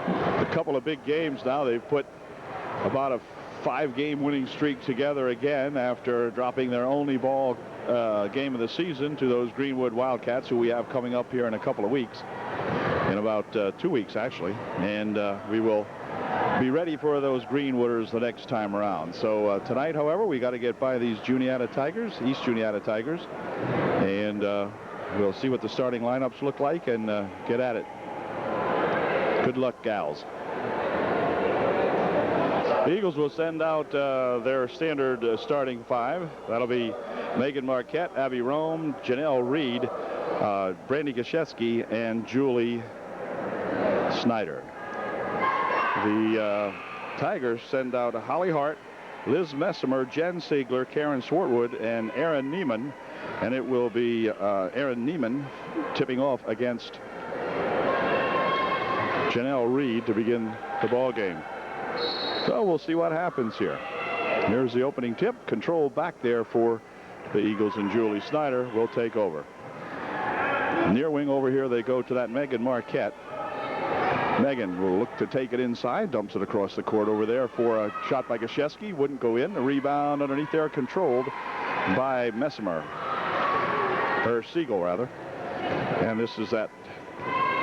a couple of big games now. They've put about a 5-game winning streak together again after dropping their only ball game of the season to those Greenwood Wildcats, who we have coming up here in a couple of weeks, in about 2 weeks actually, and we will be ready for those Greenwooders the next time around. So tonight, however, we got to get by these Juniata Tigers, East Juniata Tigers, and we'll see what the starting lineups look like and get at it. Good luck, gals. The Eagles will send out their standard starting five. That'll be Megan Marquette, Abby Rome, Janelle Reed, Brandy Gaszewski, and Julie Snyder. The Tigers send out Holly Hart, Liz Messimer, Jen Siegler, Karen Swartwood, and Erin Neiman. And it will be Erin Neiman tipping off against Janelle Reed to begin the ball game. So we'll see what happens here. Here's the opening tip. Control back there for the Eagles, and Julie Snyder will take over. Near wing over here, they go to that Megan Marquette. Megan will look to take it inside, dumps it across the court over there for a shot by Gaszewski. Wouldn't go in. The rebound underneath there controlled by Messimer. Or Siegel, rather. And this is that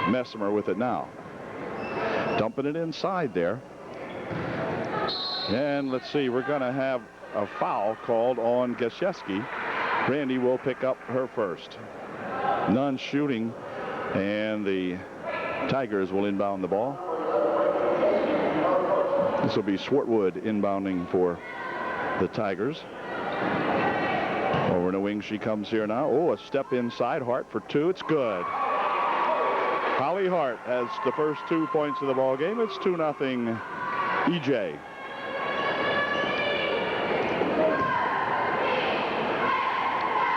Messimer with it now. Dumping it inside there. And let's see, we're going to have a foul called on Gaszewski. Brandy will pick up her first. None shooting, and the Tigers will inbound the ball. This will be Swartwood inbounding for the Tigers. Over in the wing she comes here now. Oh, a step inside. Hart for two. It's good. Holly Hart has the first 2 points of the ball game. It's 2-0 EJ.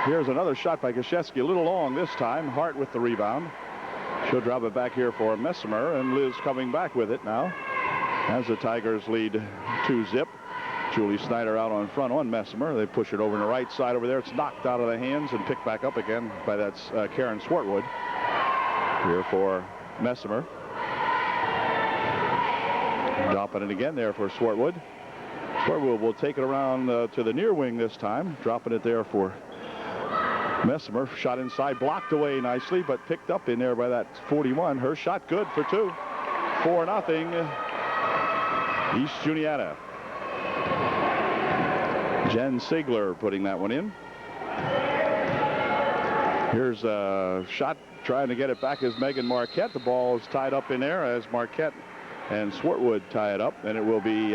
Here's another shot by Gaszewski, a little long this time. Hart with the rebound. She'll drop it back here for Messimer, and Liz coming back with it now as the Tigers lead 2-0. Julie Snyder out on front on Messimer. They push it over on the right side over there. It's knocked out of the hands and picked back up again by that Karen Swartwood. Here for Messimer. Dropping it again there for Swartwood. Swartwood will take it around to the near wing this time. Dropping it there for Messimer. Shot inside, blocked away nicely, but picked up in there by that 41. Her shot good for two. 4-0 East Juniata. Jen Siegler putting that one in. Here's a shot trying to get it back as Megan Marquette. The ball is tied up in there as Marquette and Swartwood tie it up, and it will be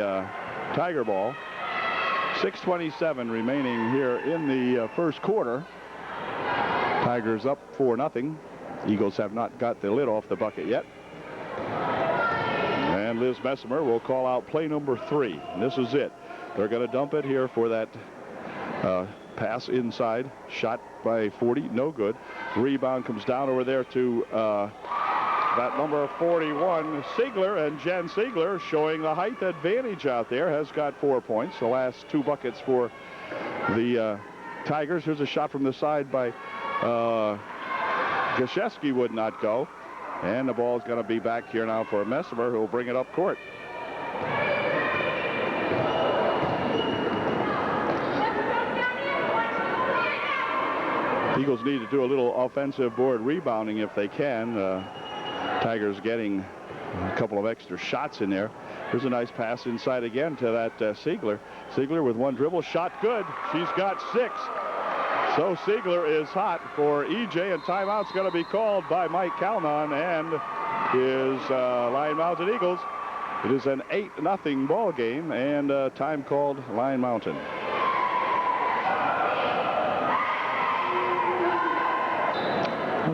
Tiger ball. 6:27 remaining here in the first quarter. Tigers up 4-0. Eagles have not got the lid off the bucket yet. And And Liz Messimer will call out play number 3. And this is it. They're going to dump it here for that pass inside. Shot by 40. No good. Rebound comes down over there to that number 41, Siegler. And Jen Siegler, showing the height advantage out there, has got 4 points. The last 2 buckets for the Tigers. Here's a shot from the side by Gosiewski, would not go. And the ball is going to be back here now for Messimer, who will bring it up court. Eagles need to do a little offensive board rebounding if they can. Tigers getting a couple of extra shots in there. Here's a nice pass inside again to that Siegler. Siegler with 1 dribble. Shot good. She's got 6. So Siegler is hot for EJ, and timeout's going to be called by Mike Calnon and his Lion Mountain Eagles. It is an 8-0 ball game, and time called Lion Mountain.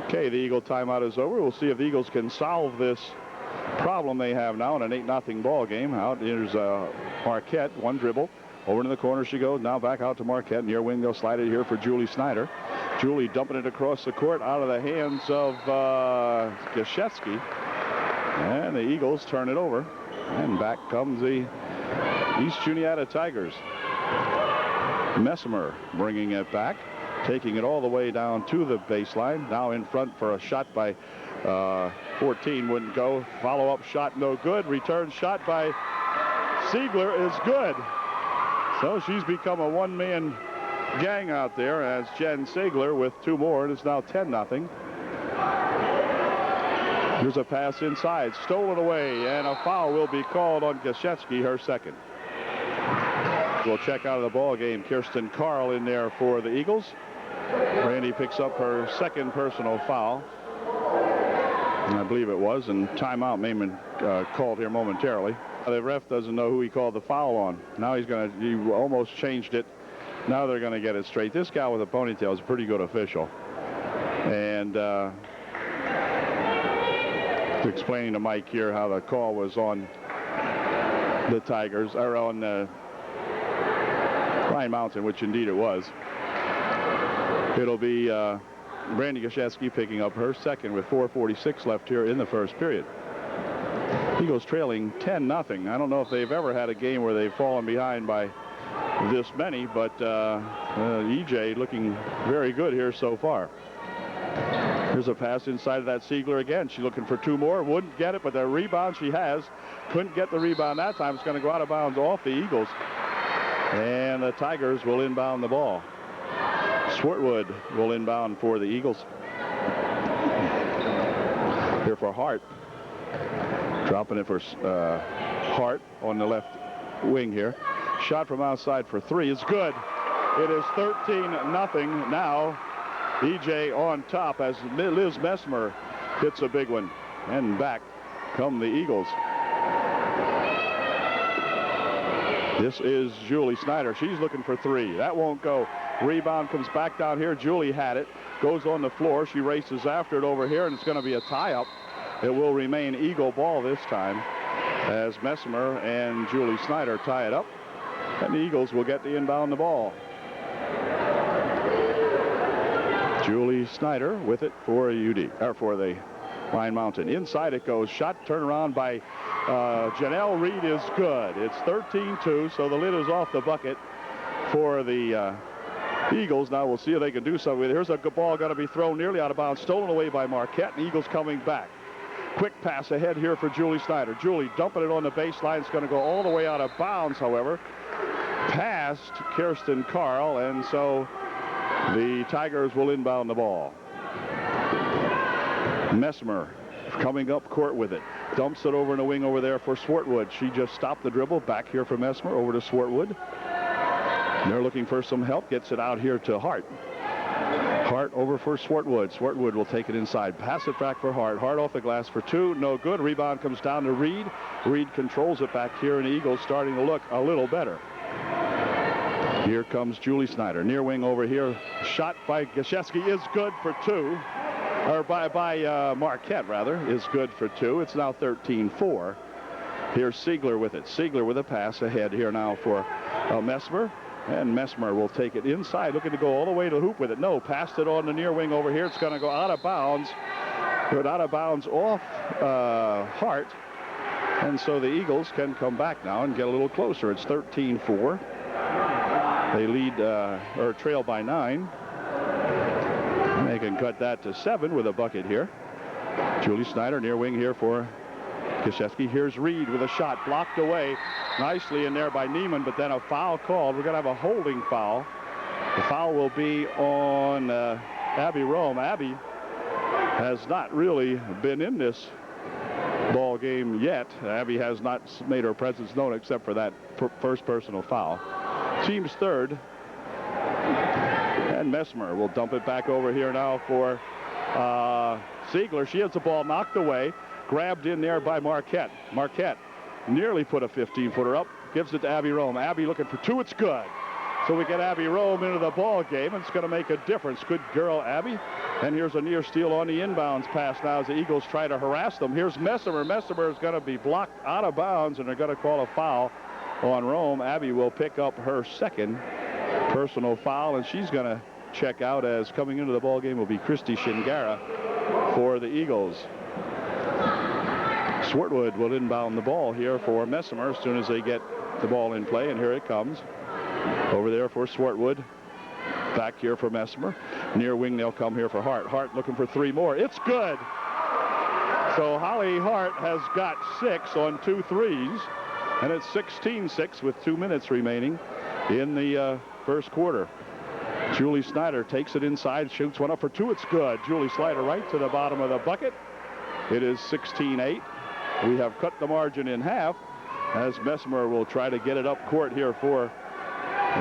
Okay, the Eagle timeout is over. We'll see if the Eagles can solve this problem they have now in an 8-0 ball game. Out here's Marquette, 1 dribble. Over to the corner she goes. Now back out to Marquette. Near wing, they'll slide it here for Julie Snyder. Julie dumping it across the court out of the hands of Gosiewski. And the Eagles turn it over. And back comes the East Juniata Tigers. Messimer bringing it back. Taking it all the way down to the baseline. Now in front for a shot by 14. Wouldn't go. Follow-up shot no good. Return shot by Siegler is good. So she's become a one-man gang out there as Jen Siegler with 2 more. And it's now 10-0. Here's a pass inside. Stolen away. And a foul will be called on Gosiewski, her second. We'll check out of the ball game. Kirsten Carl in there for the Eagles. Randy picks up her second personal foul. I believe it was. And timeout may have been called here momentarily. The ref doesn't know who he called the foul on. Now he almost changed it. Now they're going to get it straight. This guy with a ponytail is a pretty good official. And explaining to Mike here how the call was on the Tigers, or on Lion Mountain, which indeed it was. It'll be Brandy Gosiewski picking up her second with 4:46 left here in the first period. Eagles trailing 10-0. I don't know if they've ever had a game where they've fallen behind by this many, but EJ looking very good here so far. Here's a pass inside of that Siegler again. She's looking for 2 more. Wouldn't get it, but the rebound she has. Couldn't get the rebound that time. It's going to go out of bounds off the Eagles. And the Tigers will inbound the ball. Swartwood will inbound for the Eagles. Here for Hart. Dropping it for Hart on the left wing here. Shot from outside for 3 is good. It is 13-0 now. EJ on top as Liz Messimer hits a big one. And back come the Eagles. This is Julie Snyder. She's looking for 3. That won't go. Rebound comes back down here. Julie had it. Goes on the floor. She races after it over here, and it's going to be a tie-up. It will remain Eagle ball this time as Messimer and Julie Snyder tie it up. And the Eagles will get the inbound the ball. Julie Snyder with it for for the Lion Mountain. Inside it goes. Shot turnaround by Janelle Reed is good. It's 13-2, so the lid is off the bucket for the Eagles. Now we'll see if they can do something with it. Here's a good ball going to be thrown nearly out of bounds. Stolen away by Marquette. And Eagles coming back. Quick pass ahead here for Julie Snyder. Julie dumping it on the baseline. It's going to go all the way out of bounds, however. Past Kirsten Carl, and so the Tigers will inbound the ball. Messimer coming up court with it. Dumps it over in the wing over there for Swartwood. She just stopped the dribble. Back here for Messimer over to Swartwood. They're looking for some help. Gets it out here to Hart. Hart over for Swartwood. Swartwood will take it inside. Pass it back for Hart. Hart off the glass for 2. No good. Rebound comes down to Reed. Reed controls it back here, and the Eagles starting to look a little better. Here comes Julie Snyder. Near wing over here. Shot by Gosiewski is good for 2. Or by Marquette, rather, is good for 2. It's now 13-4. Here's Siegler with it. Siegler with a pass ahead here now for Messmer. And Messmer will take it inside, looking to go all the way to the hoop with it. No, passed it on the near wing over here. It's going to go out of bounds. Good out of bounds off Hart. And so the Eagles can come back now and get a little closer. It's 13-4. They lead or trail by 9. They can cut that to 7 with a bucket here. Julie Snyder near wing here for Krzyzewski. Here's Reed with a shot blocked away nicely in there by Neiman, but then a foul called. We're going to have a holding foul. The foul will be on Abby Rome. Abby has not really been in this ball game yet. Abby has not made her presence known except for that first personal foul. Team's third. And Messmer will dump it back over here now for Siegler. She has the ball knocked away. Grabbed in there by Marquette. Marquette nearly put a 15-footer up. Gives it to Abby Rome. Abby looking for 2. It's good. So we get Abby Rome into the ball game, and it's going to make a difference. Good girl, Abby. And here's a near steal on the inbounds pass now as the Eagles try to harass them. Here's Messimer. Messimer is going to be blocked out of bounds, and they're going to call a foul on Rome. Abby will pick up her second personal foul, and she's going to check out as coming into the ball game will be Christy Shingara for the Eagles. Swartwood will inbound the ball here for Messimer as soon as they get the ball in play, and here it comes. Over there for Swartwood. Back here for Messimer. Near wing they'll come here for Hart. Hart looking for 3 more. It's good. So Holly Hart has got 6 on 2 threes, and it's 16-6 with 2 minutes remaining in the first quarter. Julie Snyder takes it inside, shoots one up for 2. It's good. Julie Snyder right to the bottom of the bucket. It is 16-8. We have cut the margin in half as Messmer will try to get it up court here for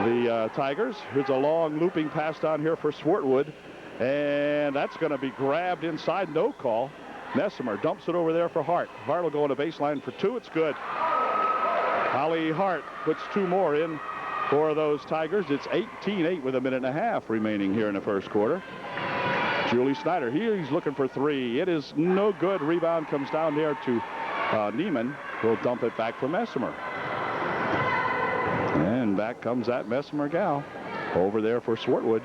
the Tigers. Here's a long looping pass down here for Swartwood, and that's going to be grabbed inside. No call. Messmer dumps it over there for Hart. Hart will go on the baseline for 2. It's good. Holly Hart puts 2 more in for those Tigers. It's 18-8 with a minute and a half remaining here in the first quarter. Julie Snyder, he's looking for 3. It is no good. Rebound comes down there to Neiman. Will dump it back for Messmer. And back comes that Messmer gal. Over there for Swartwood.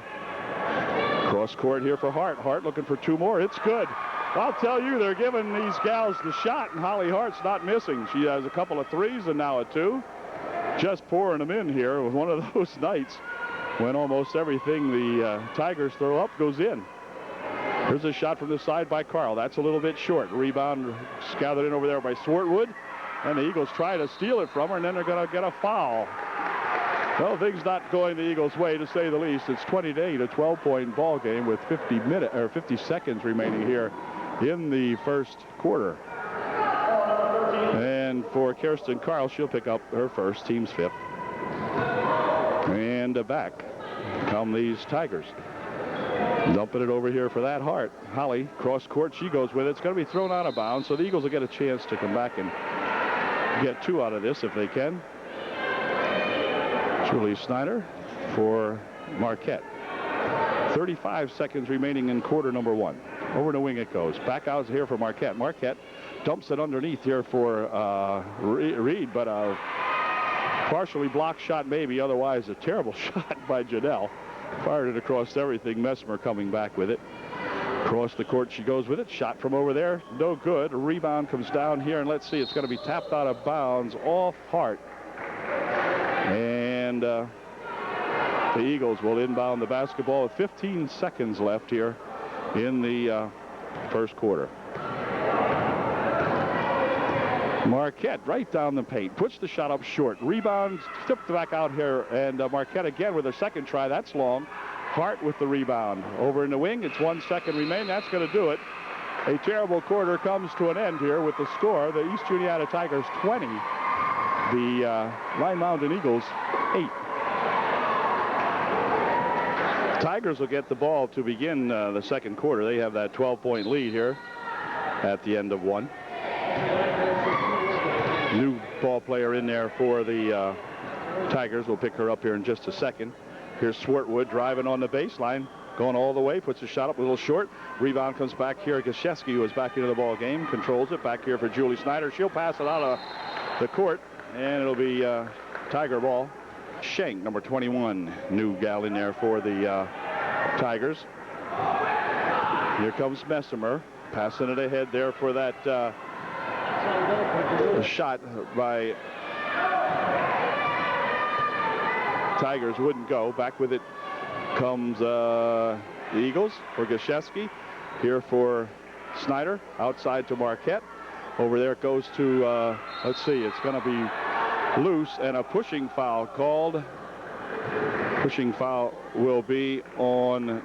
Cross court here for Hart. Hart looking for 2 more. It's good. I'll tell you, they're giving these gals the shot, and Holly Hart's not missing. She has a couple of 3s and now a 2. Just pouring them in here with one of those nights when almost everything the Tigers throw up goes in. Here's a shot from the side by Carl. That's a little bit short. Rebound gathered in over there by Swartwood. And the Eagles try to steal it from her, and then they're going to get a foul. Well, things not going the Eagles' way, to say the least. It's 20-8, a 12-point ball game with 50 seconds remaining here in the first quarter. And for Kirsten Carl, she'll pick up her first, team's 5th. And back come these Tigers. Dumping it over here for that Hart. Holly, cross court, she goes with it. It's going to be thrown out of bounds, so the Eagles will get a chance to come back and get 2 out of this if they can. Julie Snyder for Marquette. 35 seconds remaining in quarter number 1. Over the wing it goes. Back out here for Marquette. Marquette dumps it underneath here for Reed, but a partially blocked shot maybe. Otherwise, a terrible shot by Janelle. Fired it across everything. Messmer coming back with it. Across the court she goes with it. Shot from over there. No good. A rebound comes down here, and let's see. It's going to be tapped out of bounds off Hart. And the Eagles will inbound the basketball with 15 seconds left here in the first quarter. Marquette right down the paint. Puts the shot up short. Rebound tipped back out here. And Marquette again with a second try. That's long. Hart with the rebound. Over in the wing. It's 1 second remaining. That's going to do it. A terrible quarter comes to an end here with the score. The East Juniata Tigers 20. The Lime Mountain Eagles 8. Tigers will get the ball to begin the second quarter. They have that 12-point lead here at the end of 1. New ball player in there for the Tigers. We'll pick her up here in just a second. Here's Swartwood driving on the baseline, going all the way, puts a shot up a little short. Rebound comes back here. Gaszewski, who is back into the ball game, controls it. Back here for Julie Snyder. She'll pass it out of the court, and it'll be Tiger ball. Schenk, number 21, new gal in there for the Tigers. Here comes Messimer, passing it ahead there for that shot by Tigers. Wouldn't go. Back with it comes the Eagles for Gosiewski. Here for Snyder, outside to Marquette. Over there it goes to, let's see, it's going to be loose and a pushing foul called. Pushing foul will be on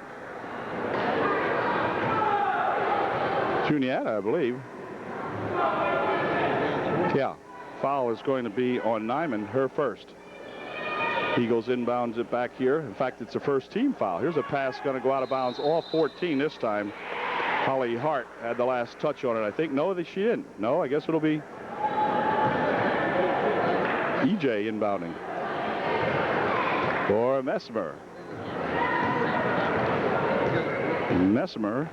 Juniata, I believe. Yeah, foul is going to be on Nyman, her first. Eagles inbounds it back here. In fact, it's a first team foul. Here's a pass going to go out of bounds, all 14 this time. Holly Hart had the last touch on it, I think. No, she didn't. No, I guess it'll be EJ inbounding for Messimer. Messimer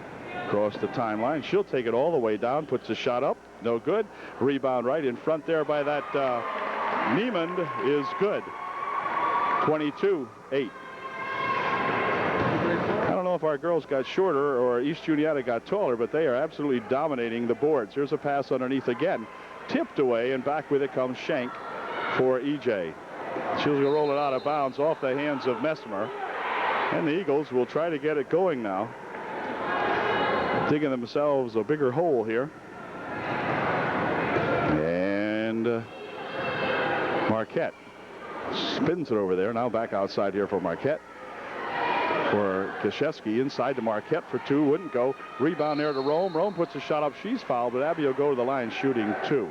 across the timeline. She'll take it all the way down, puts a shot up. No good. Rebound right in front there by that Niemand is good. 22-8. I don't know if our girls got shorter or East Juniata got taller, but they are absolutely dominating the boards. Here's a pass underneath again. Tipped away, and back with it comes Schenk for EJ. She's going to roll it out of bounds off the hands of Messimer. And the Eagles will try to get it going now. Digging themselves a bigger hole here. And Marquette spins it over there. Now back outside here for Marquette. For Gosiewski inside to Marquette for two. Wouldn't go. Rebound there to Rome. Rome puts a shot up. She's fouled, but Abby will go to the line shooting two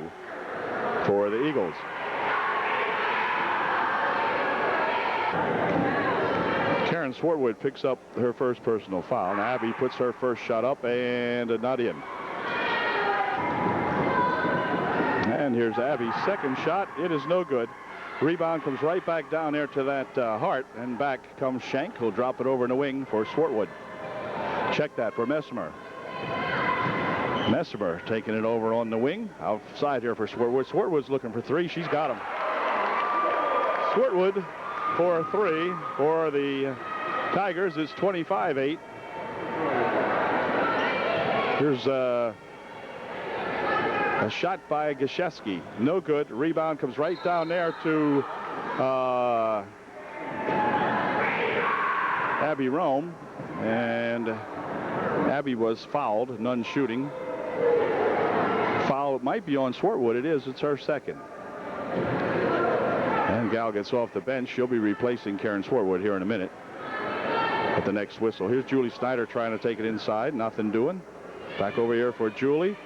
for the Eagles. Karen Swartwood picks up her first personal foul. Now Abby puts her first shot up and not in. And here's Abby's second shot. It is no good. Rebound comes right back down there to that Hart, and back comes Schenk, who'll drop it over in the wing for Swartwood. Check that for Messimer. Messimer taking it over on the wing. Outside here for Swartwood. Swartwood's looking for three. She's got him. Swartwood for three for the Tigers is 25-8. Here's a shot by Gosiewski. No good. Rebound comes right down there to Abby Rome. And Abby was fouled. None shooting. Foul might be on Swartwood. It is. It's her second. And Gal gets off the bench. She'll be replacing Karen Swartwood here in a minute at the next whistle. Here's Julie Snyder trying to take it inside. Nothing doing. Back over here for Julie.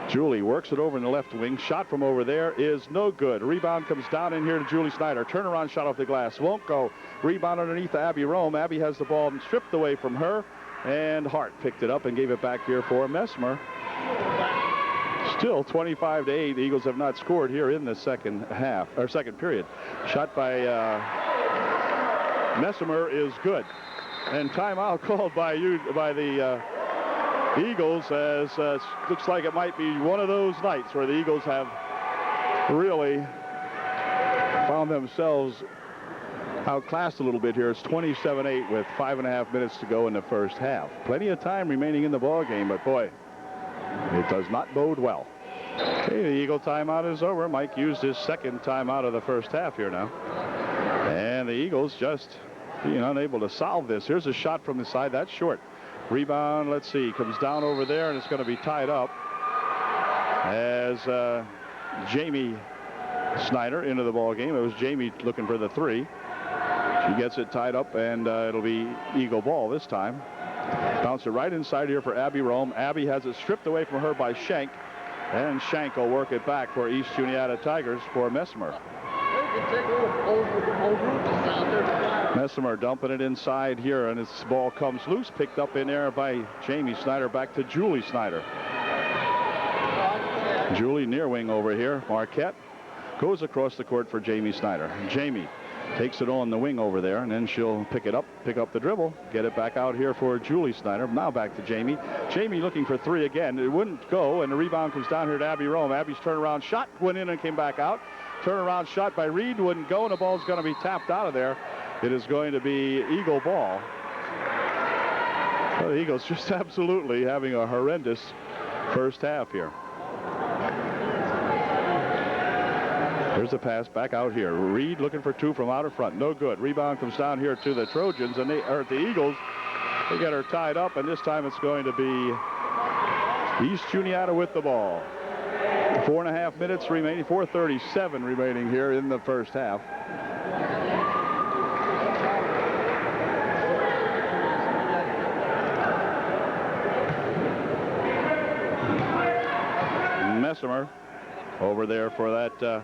Julie works it over in the left wing. Shot from over there is no good. Rebound comes down in here to Julie Snyder. Turnaround shot off the glass. Won't go. Rebound underneath Abby Rome. Abby has the ball stripped away from her. And Hart picked it up and gave it back here for Messimer. Still 25-8. The Eagles have not scored here in the second half, or second period. Shot by Messimer is good. And timeout called by the Eagles, as looks like it might be one of those nights where the Eagles have really found themselves outclassed a little bit here. It's 27-8 with 5.5 minutes to go in the first half. Plenty of time remaining in the ball game, but boy, it does not bode well. Okay, the Eagle timeout is over. Mike used his second timeout of the first half here now. And the Eagles just being unable to solve this. Here's a shot from the side. That's short. Rebound, let's see, comes down over there, and it's going to be tied up as Jamie Snyder into the ball game. It was Jamie looking for the three. She gets it tied up, and it'll be Eagle ball this time. Bounce it right inside here for Abby Rome. Abby has it stripped away from her by Schenk, and Schenk will work it back for East Juniata Tigers for Messimer. Messimer dumping it inside here, and this ball comes loose, picked up in there by Jamie Snyder. Back to Julie Snyder. Julie near wing over here. Marquette goes across the court for Jamie Snyder. Jamie Takes it on the wing over there, and then she'll pick it up, pick up the dribble, get it back out here for Julie Snyder. Now back to Jamie. Jamie looking for three again. It wouldn't go, and the rebound comes down here to Abby Rome. Abby's turnaround shot went in and came back out. Turnaround shot by Reed wouldn't go, and the ball's going to be tapped out of there. It is going to be Eagle ball. Well, the Eagles just absolutely having a horrendous first half here. Here's the pass back out here. Reed looking for two from out in front. No good. Rebound comes down here to the Trojans, and the Eagles. They get her tied up, and this time it's going to be East Juniata with the ball. 4.5 minutes remaining. 4:37 remaining here in the first half. Messimer over there for that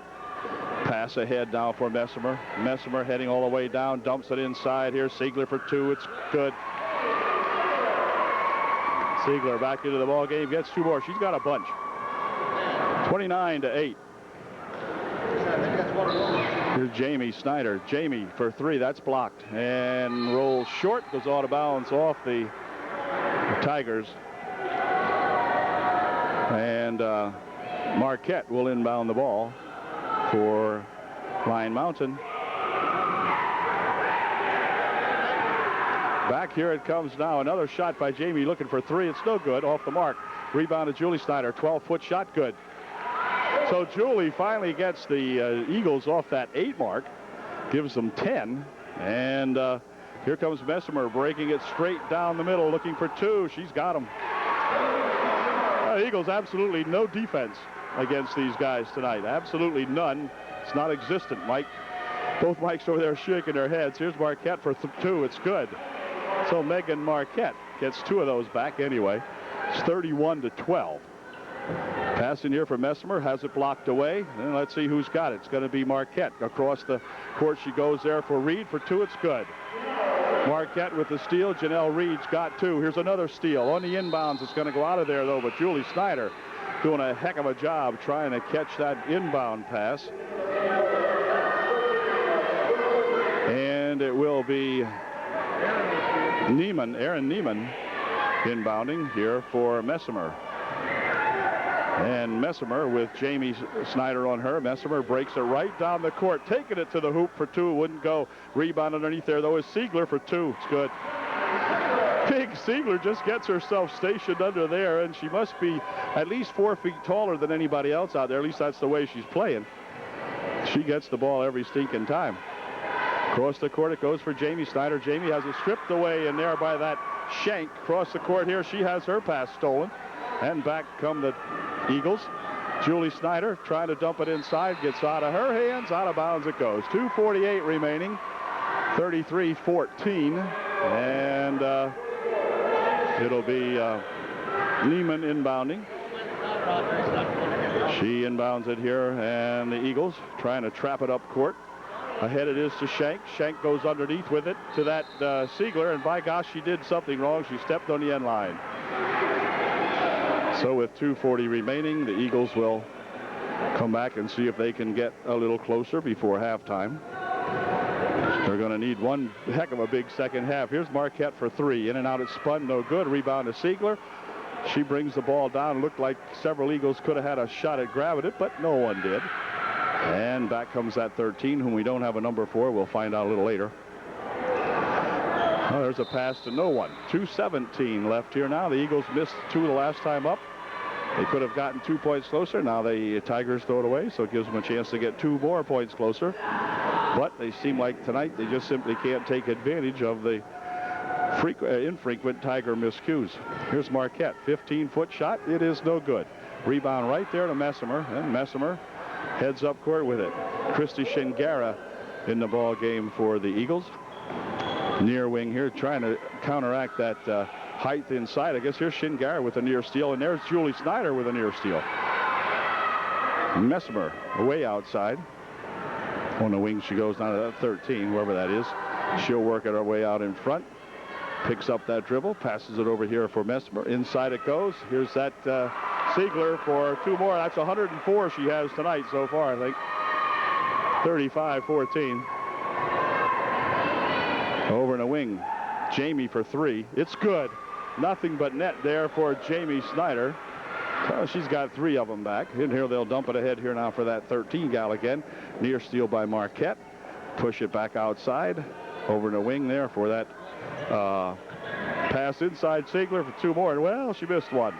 pass ahead now for Messimer. Messimer heading all the way down, dumps it inside here. Siegler for two. It's good. Siegler back into the ball game, gets two more. She's got a bunch. 29-8. Here's Jamie Snyder. Jamie for three. That's blocked and rolls short. Goes out of bounds off the Tigers. And Marquette will inbound the ball for Lyon Mountain. Back here it comes now. Another shot by Jamie looking for three. It's no good. Off the mark. Rebound to Julie Snyder. 12-foot shot. Good. So Julie finally gets the Eagles off that 8 mark. Gives them 10. And here comes Messimer breaking it straight down the middle. Looking for two. She's got them. Eagles absolutely no defense against these guys tonight. Absolutely none. It's not existent, Mike. Both Mikes over there shaking their heads. Here's Marquette for two. It's good. So Megan Marquette gets two of those back anyway. It's 31-12. Pass in here for Messimer. Has it blocked away. And let's see who's got it. It's going to be Marquette. Across the court she goes there for Reed. For two, it's good. Marquette with the steal. Janelle Reed's got two. Here's another steal. On the inbounds, it's going to go out of there, though. But Julie Snyder doing a heck of a job trying to catch that inbound pass. And it will be Aaron Neiman, inbounding here for Messimer. And Messimer with Jamie Snyder on her. Messimer breaks it right down the court, taking it to the hoop for two. Wouldn't go. Rebound underneath there, though, is Siegler for two. It's good. Big Siegler just gets herself stationed under there, and she must be at least 4 feet taller than anybody else out there. At least that's the way she's playing. She gets the ball every stinking time. Across the court it goes for Jamie Snyder. Jamie has it stripped away in there by that Shank. Across the court here, she has her pass stolen. And back come the Eagles. Julie Snyder trying to dump it inside. Gets out of her hands. Out of bounds it goes. 2:48 remaining. 33-14. And it'll be Neiman inbounding. She inbounds it here. And the Eagles trying to trap it up court. Ahead it is to Shank. Shank goes underneath with it to that Siegler. And by gosh, she did something wrong. She stepped on the end line. So with 2:40 remaining, the Eagles will come back and see if they can get a little closer before halftime. They're going to need one heck of a big second half. Here's Marquette for three. In and out, it's spun, no good. Rebound to Siegler. She brings the ball down. Looked like several Eagles could have had a shot at grabbing it, but no one did. And back comes that 13, whom we don't have a number for. We'll find out a little later. Oh, there's a pass to no one. 2:17 left here now. The Eagles missed two the last time up. They could have gotten 2 points closer. Now the Tigers throw it away, so it gives them a chance to get 2 more points closer. But they seem like tonight they just simply can't take advantage of the infrequent Tiger miscues. Here's Marquette. 15-foot shot. It is no good. Rebound right there to Messimer. And Messimer heads up court with it. Christy Shingara in the ball game for the Eagles. Near wing here, trying to counteract that height inside. I guess here's Shingara with a near steal, and there's Julie Snyder with a near steal. Messimer away outside. On the wing she goes down to that 13, whoever that is. She'll work her way out in front. Picks up that dribble, passes it over here for Messimer. Inside it goes. Here's that Siegler for 2 more. That's 104 she has tonight so far, I think. 35-14. wing. Jamie for three. It's good. Nothing but net there for Jamie Snyder. So she's got 3 of them back. In here, they'll dump it ahead here now for that 13 gal again. Near steal by Marquette. Push it back outside. Over in the wing there for that pass inside Ziegler for 2 more. And, well, she missed one.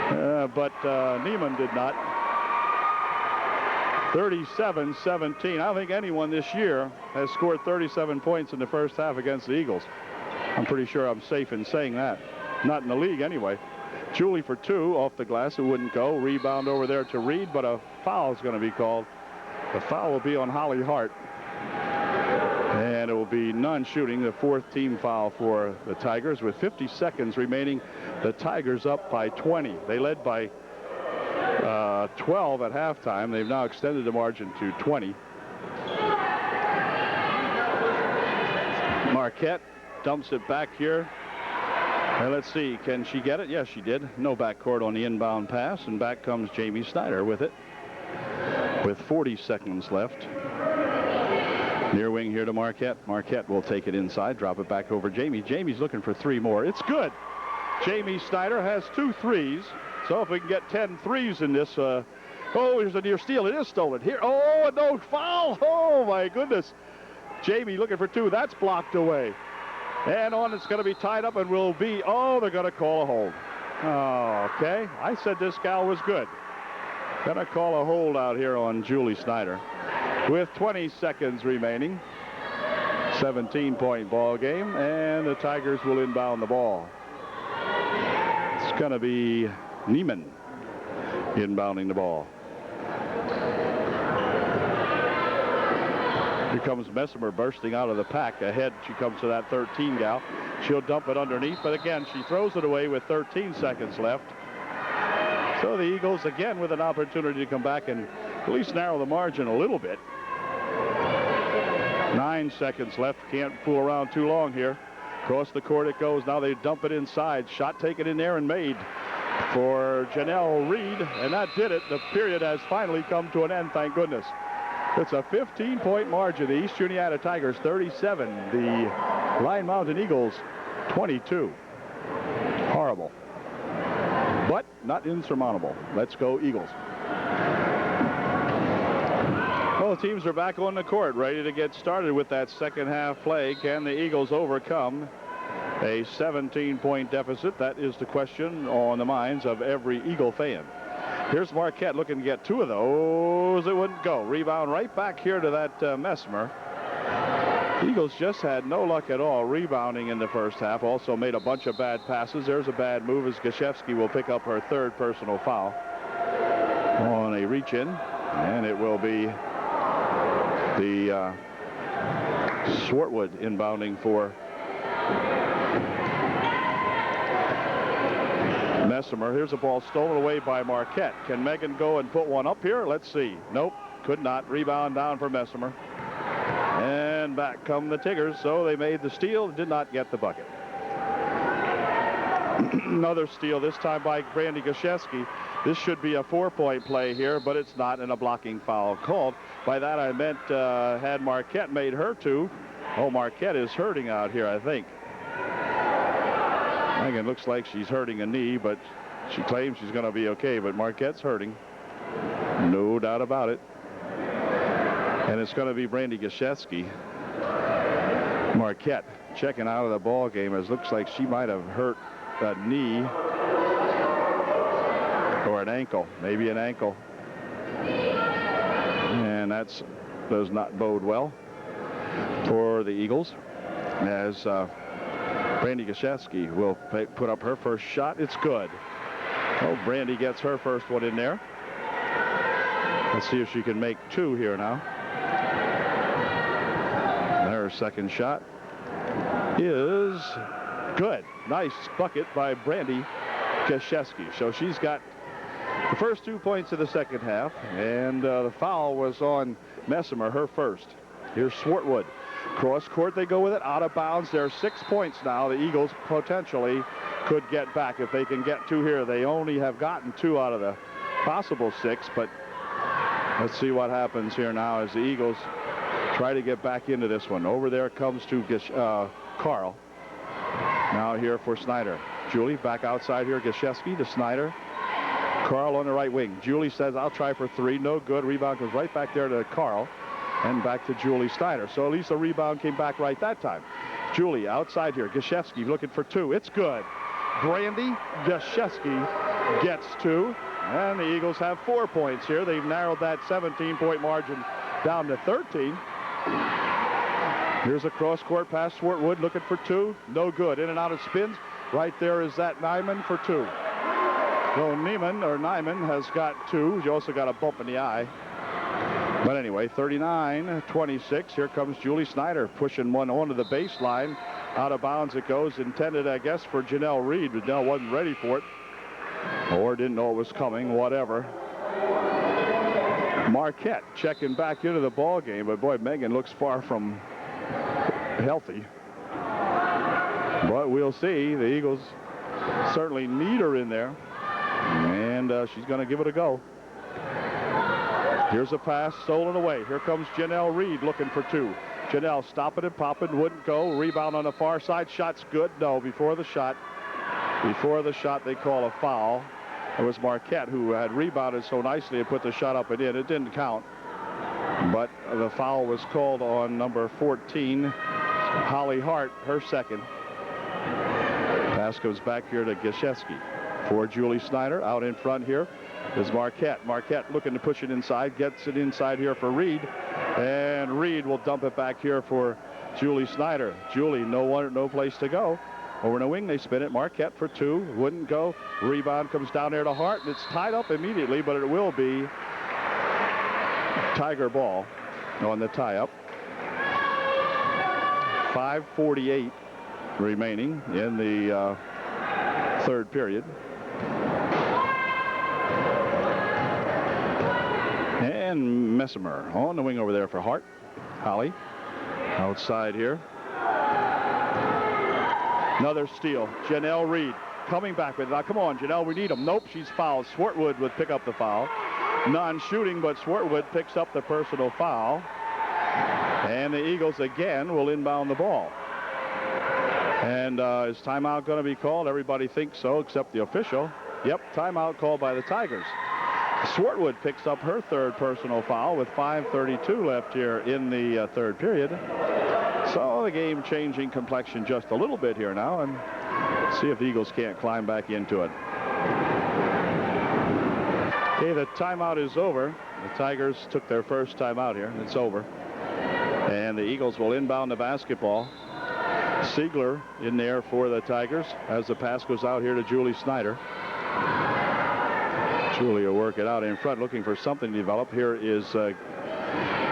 But Neiman did not. 37-17. I don't think anyone this year has scored 37 points in the first half against the Eagles. I'm pretty sure I'm safe in saying that. Not in the league anyway. Julie for 2 off the glass. It wouldn't go. Rebound over there to Reed, but a foul is going to be called. The foul will be on Holly Hart. And it will be none shooting, the 4th team foul for the Tigers. With 50 seconds remaining, the Tigers up by 20. They led by 12 at halftime. They've now extended the margin to 20. Marquette dumps it back here. And let's see, can she get it? Yes, she did. No backcourt on the inbound pass, and back comes Jamie Snyder with it. With 40 seconds left. Near wing here to Marquette. Marquette will take it inside, drop it back over Jamie. Jamie's looking for 3 more. It's good. Jamie Snyder has 2 threes. So if we can get 10 threes in this, oh, here's a near steal. It is stolen here. Oh, no foul. Oh, my goodness. Jamie looking for 2. That's blocked away. And on it's going to be tied up and will be, oh, they're going to call a hold. Oh, okay. I said this gal was good. Going to call a hold out here on Julie Snyder. With 20 seconds remaining. 17-point ball game, and the Tigers will inbound the ball. It's going to be Neiman inbounding the ball. Here comes Messimer bursting out of the pack. Ahead she comes to that 13 gal. She'll dump it underneath, but again she throws it away with 13 seconds left. So the Eagles again with an opportunity to come back and at least narrow the margin a little bit. 9 seconds left. Can't fool around too long here. Across the court it goes. Now they dump it inside. Shot taken in there and made for Janelle Reed, and that did it. The period has finally come to an end, thank goodness. It's a 15-point margin. The East Juniata Tigers 37. The Lyon Mountain Eagles 22. Horrible, but not insurmountable. Let's go Eagles. Well, the teams are back on the court, ready to get started with that second half play. Can the Eagles overcome a 17-point deficit? That is the question on the minds of every Eagle fan. Here's Marquette looking to get 2 of those. It wouldn't go. Rebound right back here to that Messimer. Eagles just had no luck at all rebounding in the first half. Also made a bunch of bad passes. There's a bad move as Gashevsky will pick up her 3rd personal foul on a reach-in. And it will be the Swartwood inbounding for Messimer. Here's a ball stolen away by Marquette. Can Megan go and put one up here? Let's see. Nope, could not. Rebound down for Messimer. And back come the Tigers. So they made the steal, did not get the bucket. Another steal, this time by Brandy Gashevsky. This should be a 4-point play here, but it's not, and a blocking foul called. By that I meant had Marquette made her 2. Oh, Marquette is hurting out here, I think. It looks like she's hurting a knee, but she claims she's going to be okay. But Marquette's hurting. No doubt about it. And it's going to be Brandy Gashevsky. Marquette checking out of the ball game, as looks like she might have hurt a knee or an ankle, maybe an ankle. And that does not bode well for the Eagles, as Brandy Gashevsky will put up her first shot. It's good. Oh, Brandy gets her first one in there. Let's see if she can make 2 here now. Her second shot is good. Nice bucket by Brandy Gashevsky. So she's got the first 2 points of the second half, and the foul was on Messimer, her first. Here's Swartwood. Cross court they go with it, out of bounds. There are 6 points now. The Eagles potentially could get back if they can get 2 here. They only have gotten 2 out of the possible 6, but let's see what happens here now as the Eagles try to get back into this one. Over there comes to Carl. Now here for Snyder. Julie back outside here. Gashevsky to Snyder. Carl on the right wing. Julie says, I'll try for 3. No good. Rebound goes right back there to Carl. And back to Julie Snyder. So at least the rebound came back right that time. Julie outside here. Gashevsky looking for 2. It's good. Brandy Gashevsky gets 2. And the Eagles have 4 points here. They've narrowed that 17-point margin down to 13. Here's a cross-court pass. Swartwood looking for 2. No good. In and out of spins. Right there is that Nyman for 2. So Nyman has got 2. He also got a bump in the eye. But anyway, 39-26. Here comes Julie Snyder pushing one onto the baseline. Out of bounds it goes. Intended, I guess, for Janelle Reed. But Janelle wasn't ready for it. Or didn't know it was coming. Whatever. Marquette checking back into the ball game. But boy, Megan looks far from healthy. But we'll see. The Eagles certainly need her in there. And she's going to give it a go. Here's a pass stolen away. Here comes Janelle Reed looking for 2. Janelle stopping and popping, wouldn't go. Rebound on the far side. Shot's good. No, before the shot they call a foul. It was Marquette who had rebounded so nicely and put the shot up and in. It didn't count. But the foul was called on number 14, Holly Hart, her second. Pass goes back here to Gashevsky. For Julie Snyder. Out in front here is Marquette. Marquette looking to push it inside. Gets it inside here for Reed. And Reed will dump it back here for Julie Snyder. Julie, no place to go. Over in the wing, they spin it. Marquette for 2. Wouldn't go. Rebound comes down there to Hart. And it's tied up immediately, but it will be Tiger ball on the tie-up. 5:48 remaining in the third period. And Messimer on the wing over there for Hart. Holly outside here. Another steal. Janelle Reed coming back with it. Now, come on, Janelle, we need him. Nope, she's fouled. Swartwood would pick up the foul. Non-shooting, but Swartwood picks up the personal foul. And the Eagles again will inbound the ball. And is timeout going to be called? Everybody thinks so, except the official. Yep, timeout called by the Tigers. Swartwood picks up her 3rd personal foul with 5:32 left here in the third period. So the game changing complexion just a little bit here now, and see if the Eagles can't climb back into it. Okay, the timeout is over. The Tigers took their first timeout here. It's over. And the Eagles will inbound the basketball. Siegler in there for the Tigers as the pass goes out here to Julie Snyder. Julie will work it out in front, looking for something to develop. Here is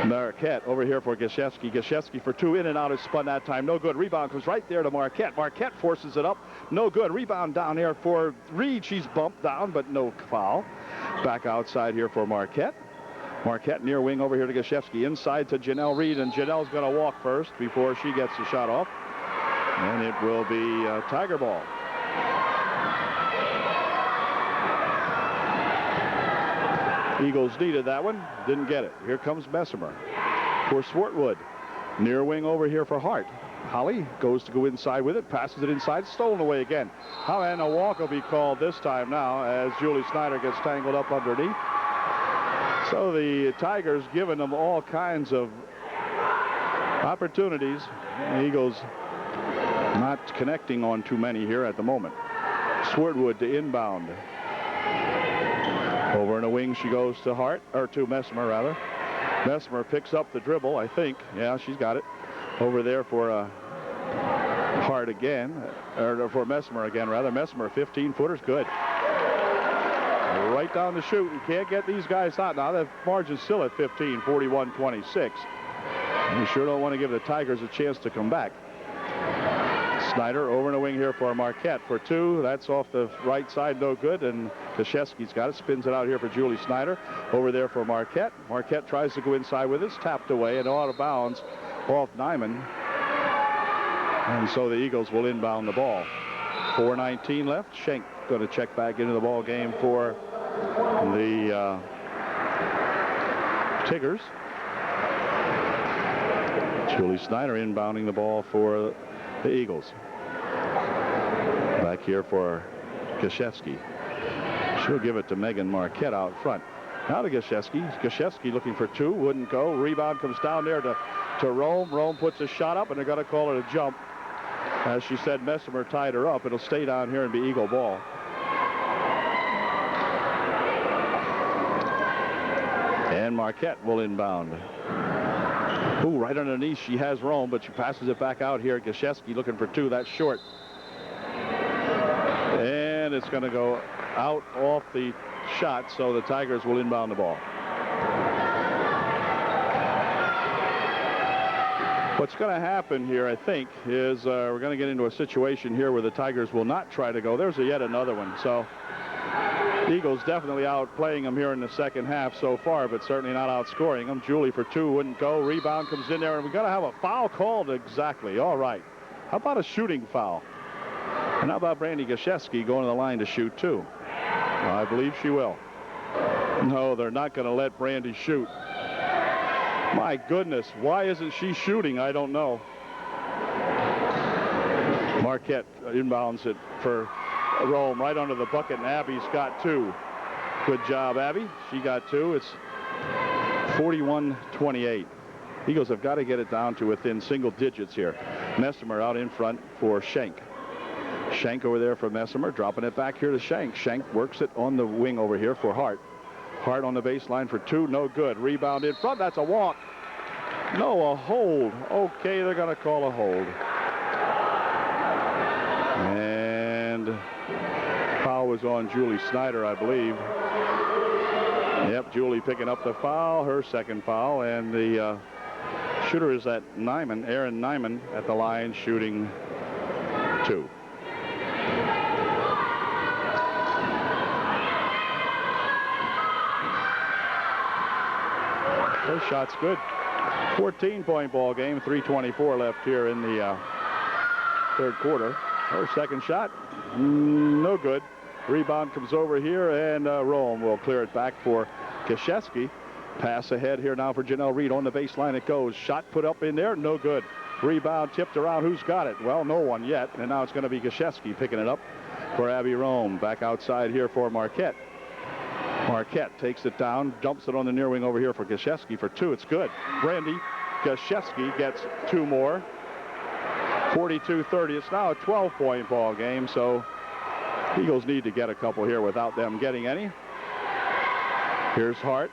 Marquette over here for Gashevsky. Gashevsky for 2, in and out, is spun that time. No good. Rebound comes right there to Marquette. Marquette forces it up. No good. Rebound down there for Reed. She's bumped down, but no foul. Back outside here for Marquette. Marquette near wing over here to Gashevsky. Inside to Janelle Reed, and Janelle's going to walk first before she gets the shot off. And it will be Tiger ball. Eagles needed that one. Didn't get it. Here comes Messimer for Swartwood. Near wing over here for Hart. Holly goes to go inside with it. Passes it inside. Stolen away again. And a walk will be called this time now as Julie Snyder gets tangled up underneath. So the Tigers giving them all kinds of opportunities. The Eagles not connecting on too many here at the moment. Swartwood to inbound. Over in the wing she goes to Hart, or to Messimer rather. Messimer picks up the dribble, I think. Yeah, she's got it. Over there for Hart again, or for Messimer again rather. Messimer, 15-footers, good. Right down the chute. You can't get these guys out now. The margin's still at 15, 41-26. You sure don't want to give the Tigers a chance to come back. Snyder over in the wing here for Marquette for 2. That's off the right side, no good. And Gashevsky's got it. Spins it out here for Julie Snyder. Over there for Marquette. Marquette tries to go inside with it. It's tapped away and out of bounds off Nyman. And so the Eagles will inbound the ball. 4:19 left. Schenk going to check back into the ball game for the Tigers. Julie Snyder inbounding the ball for the Eagles. Back here for Gosiewski. She'll give it to Megan Marquette out front. Now to Gosiewski. Gosiewski looking for two. Wouldn't go. Rebound comes down there to Rome. Rome puts a shot up, and they're going to call it a jump. As she said, Messimer tied her up. It'll stay down here and be Eagle ball. And Marquette will inbound. Ooh, right underneath she has Rome, but she passes it back out here. Gosiewski looking for two. That's short. And it's going to go out off the shot, so the Tigers will inbound the ball. What's going to happen here, I think, is we're going to get into a situation here where the Tigers will not try to go. There's yet another one. So Eagles definitely outplaying them here in the second half so far, but certainly not outscoring them. Julie for two, wouldn't go. Rebound comes in there, and we've got to have a foul called. Exactly. All right. How about a shooting foul? And how about Brandy Gosiewski going to the line to shoot two? I believe she will. No, they're not going to let Brandy shoot. My goodness, why isn't she shooting? I don't know. Marquette inbounds it for Rome right under the bucket, and Abby's got two. Good job, Abby. She got two. It's 41-28. Eagles have got to get it down to within single digits here. Messimer out in front for Schenk. Schenk over there for Messimer, dropping it back here to Schenk. Schenk works it on the wing over here for Hart. Hart on the baseline for two, no good. Rebound in front, that's a walk. No, a hold. Okay, they're going to call a hold. And foul was on Julie Snyder, I believe. Yep, Julie picking up the foul, her second foul, and the shooter is at Nyman, Aaron Nyman at the line shooting two. First shot's good. 14-point ball game. 3:24 left here in the third quarter. Her second shot, no good. Rebound comes over here, and Rome will clear it back for Gosiewski. Pass ahead here now for Janelle Reed. On the baseline it goes. Shot put up in there, no good. Rebound tipped around. Who's got it? Well, no one yet. And now it's going to be Gosiewski picking it up for Abby Rome. Back outside here for Marquette. Marquette takes it down, dumps it on the near wing over here for Gosiewski for two. It's good. Brandy Gosiewski gets two more. 42-30. It's now a 12-point ball game, so Eagles need to get a couple here without them getting any. Here's Hart.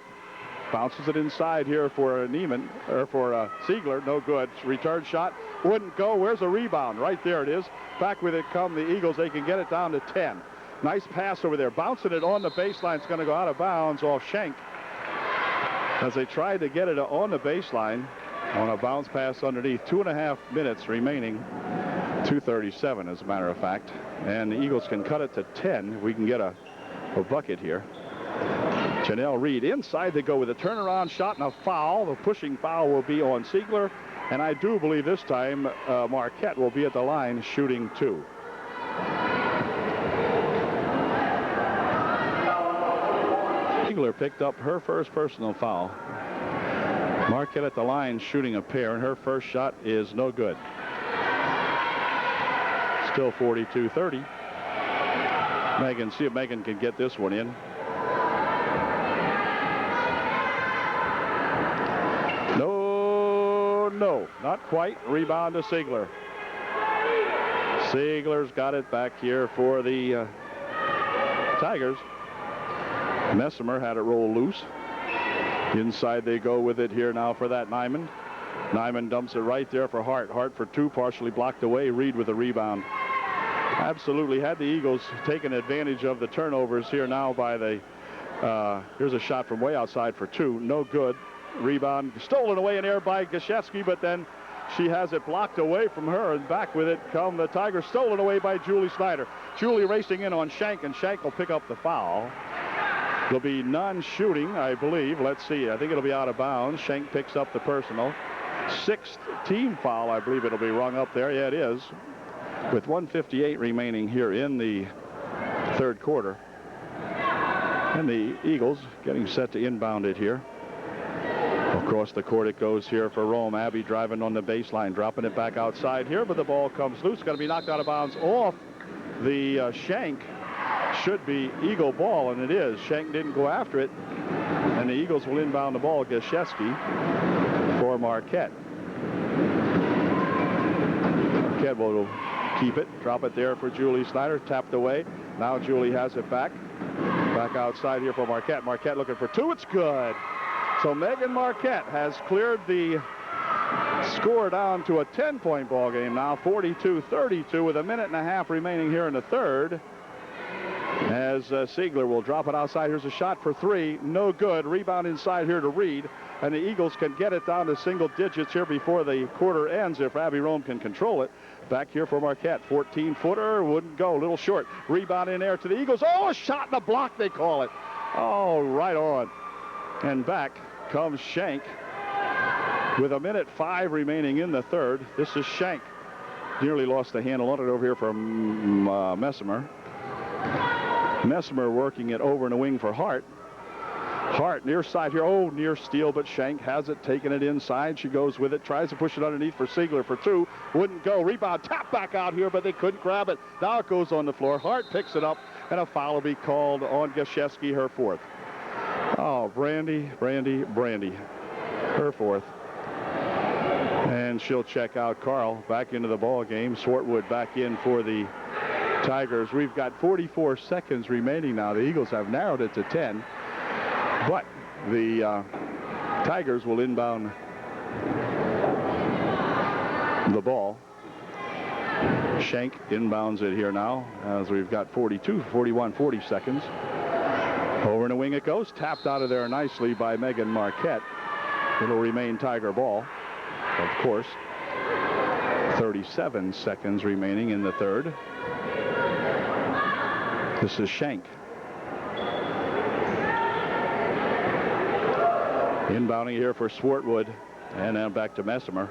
Bounces it inside here for Neiman, or for Siegler. No good. Return shot wouldn't go. Where's the rebound? Right there it is. Back with it come the Eagles. They can get it down to 10. Nice pass over there. Bouncing it on the baseline. It's going to go out of bounds off Schenk. As they tried to get it on the baseline on a bounce pass underneath. 2.5 minutes remaining. 2:37 as a matter of fact. And the Eagles can cut it to 10. We can get a bucket here. Janelle Reed inside. They go with a turnaround shot and a foul. The pushing foul will be on Siegler. And I do believe this time Marquette will be at the line shooting two. Siegler picked up her first personal foul. Marquette at the line shooting a pair, and her first shot is no good. Still 42-30. Megan, see if Megan can get this one in. No, not quite. Rebound to Siegler. Siegler's got it back here for the Tigers. Messimer had it roll loose. Inside they go with it here now for that Nyman. Nyman dumps it right there for Hart. Hart for two, partially blocked away. Reed with a rebound. Absolutely had the Eagles taken advantage of the turnovers here now by the, here's a shot from way outside for two. No good. Rebound stolen away in air by Gosiewski, but then she has it blocked away from her, and back with it come the Tigers. Stolen away by Julie Snyder. Julie racing in on Schenk, and Schenk will pick up the foul. There'll be non-shooting, I believe. Let's see. I think it'll be out of bounds. Schenk picks up the personal. Sixth team foul, I believe it'll be rung up there. Yeah, it is. With 1:58 remaining here in the third quarter. And the Eagles getting set to inbound it here. Across the court it goes here for Rome. Abby driving on the baseline, dropping it back outside here, but the ball comes loose. Going to be knocked out of bounds off the shank. Should be Eagle ball, and it is. Shank didn't go after it, and the Eagles will inbound the ball. Gosiewski for Marquette. Marquette will keep it, drop it there for Julie Snyder, tapped away. Now Julie has it back outside here for Marquette. Marquette looking for two. It's good. So Megan Marquette has cleared the score down to a 10-point ball game now, 42-32, with a minute and a half remaining here in the third. As Siegler will drop it outside. Here's a shot for three. No good. Rebound inside here to Reed. And the Eagles can get it down to single digits here before the quarter ends if Abby Rome can control it. Back here for Marquette. 14-footer. Wouldn't go. A little short. Rebound in there to the Eagles. Oh, a shot in the block, they call it. Oh, right on. And back comes Shank with a minute 5 remaining in the third. This is Shank. Nearly lost the handle on it over here from Messimer. Messimer working it over in the wing for Hart. Hart near side here. Oh, near steal, but Shank has it, taking it inside. She goes with it, tries to push it underneath for Siegler for two. Wouldn't go. Rebound, tap back out here, but they couldn't grab it. Now it goes on the floor. Hart picks it up, and a foul will be called on Gosiewski, her fourth. Oh, Brandy, her fourth. And she'll check out Carl back into the ball game. Swartwood back in for the Tigers. We've got 44 seconds remaining now. The Eagles have narrowed it to 10, but the Tigers will inbound the ball. Shank inbounds it here now as we've got 40 seconds. Over in the wing it goes. Tapped out of there nicely by Megan Marquette. It'll remain Tiger ball, of course. 37 seconds remaining in the third. This is Shank. Inbounding here for Swartwood, and then back to Messimer.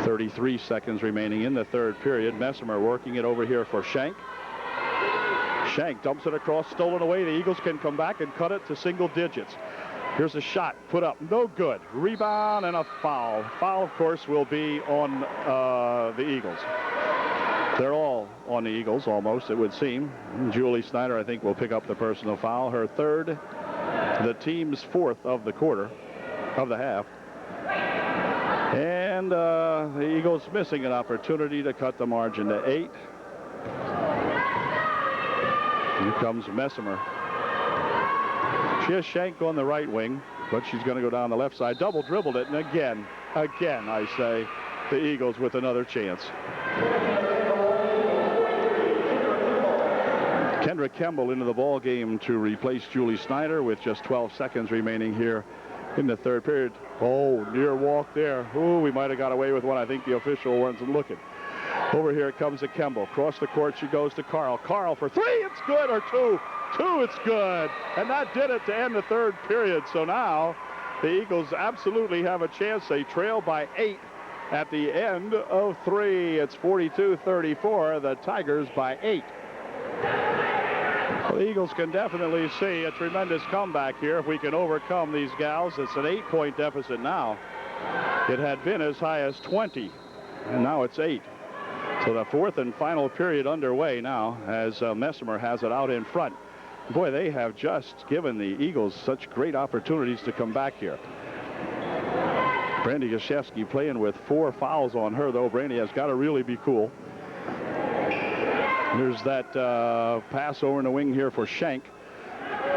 33 seconds remaining in the third period. Messimer working it over here for Shank. Shank dumps it across, stolen away. The Eagles can come back and cut it to single digits. Here's a shot, put up, no good. Rebound and a foul. Foul, of course, will be on the Eagles. They're all on the Eagles, almost, it would seem. Julie Snyder, I think, will pick up the personal foul. Her third, the team's fourth of the quarter, of the half. And the Eagles missing an opportunity to cut the margin to 8. Here comes Messimer. She has Shank on the right wing, but she's going to go down the left side. Double dribbled it, and again, I say, the Eagles with another chance. Kendra Kemble into the ball game to replace Julie Snyder with just 12 seconds remaining here in the third period. Oh, near walk there. Ooh, we might have got away with one. I think the official wasn't looking. Over here comes to Kemble. Across the court she goes to Carl. Carl for three. It's good. Or two. It's good. And that did it to end the third period. So now the Eagles absolutely have a chance. They trail by 8 at the end of 3. It's 42-34. The Tigers by 8. Well, the Eagles can definitely see a tremendous comeback here if we can overcome these gals. It's an 8-point deficit now. It had been as high as 20, and now it's 8. So the fourth and final period underway now as Messimer has it out in front. Boy, they have just given the Eagles such great opportunities to come back here. Brandy Gosiewski playing with 4 fouls on her, though. Brandy has got to really be cool. There's that pass over in the wing here for Shank.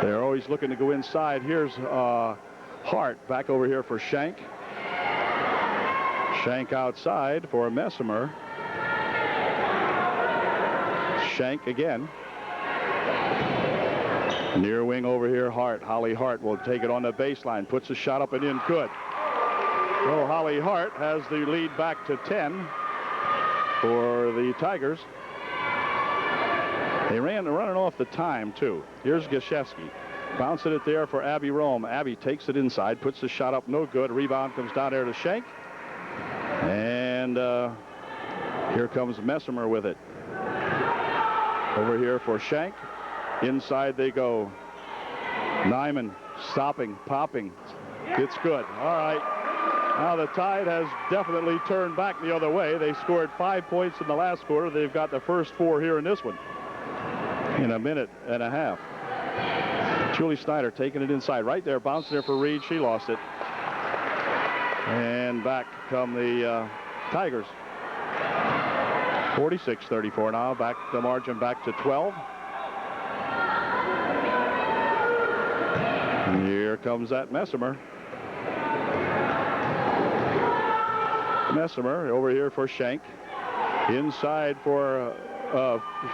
They're always looking to go inside. Here's Hart back over here for Shank. Shank outside for Messimer. Shank again. Near wing over here, Hart. Holly Hart will take it on the baseline. Puts a shot up and in. Good. So Holly Hart has the lead back to 10 for the Tigers. They running off the time, too. Here's Gosiewski. Bouncing it there for Abby Rome. Abby takes it inside, puts the shot up, no good. Rebound comes down there to Shank. And here comes Messimer with it. Over here for Shank. Inside they go. Nyman stopping, popping. It's good. All right. Now the Tide has definitely turned back the other way. They scored 5 points in the last quarter. They've got the first 4 here in this one in a minute and a half. Julie Snyder taking it inside. Right there, bouncing there for Reed. She lost it. And back come the Tigers. 46-34 now. Back the margin back to 12. And here comes that Messimer. Messimer over here for Schenk. Inside for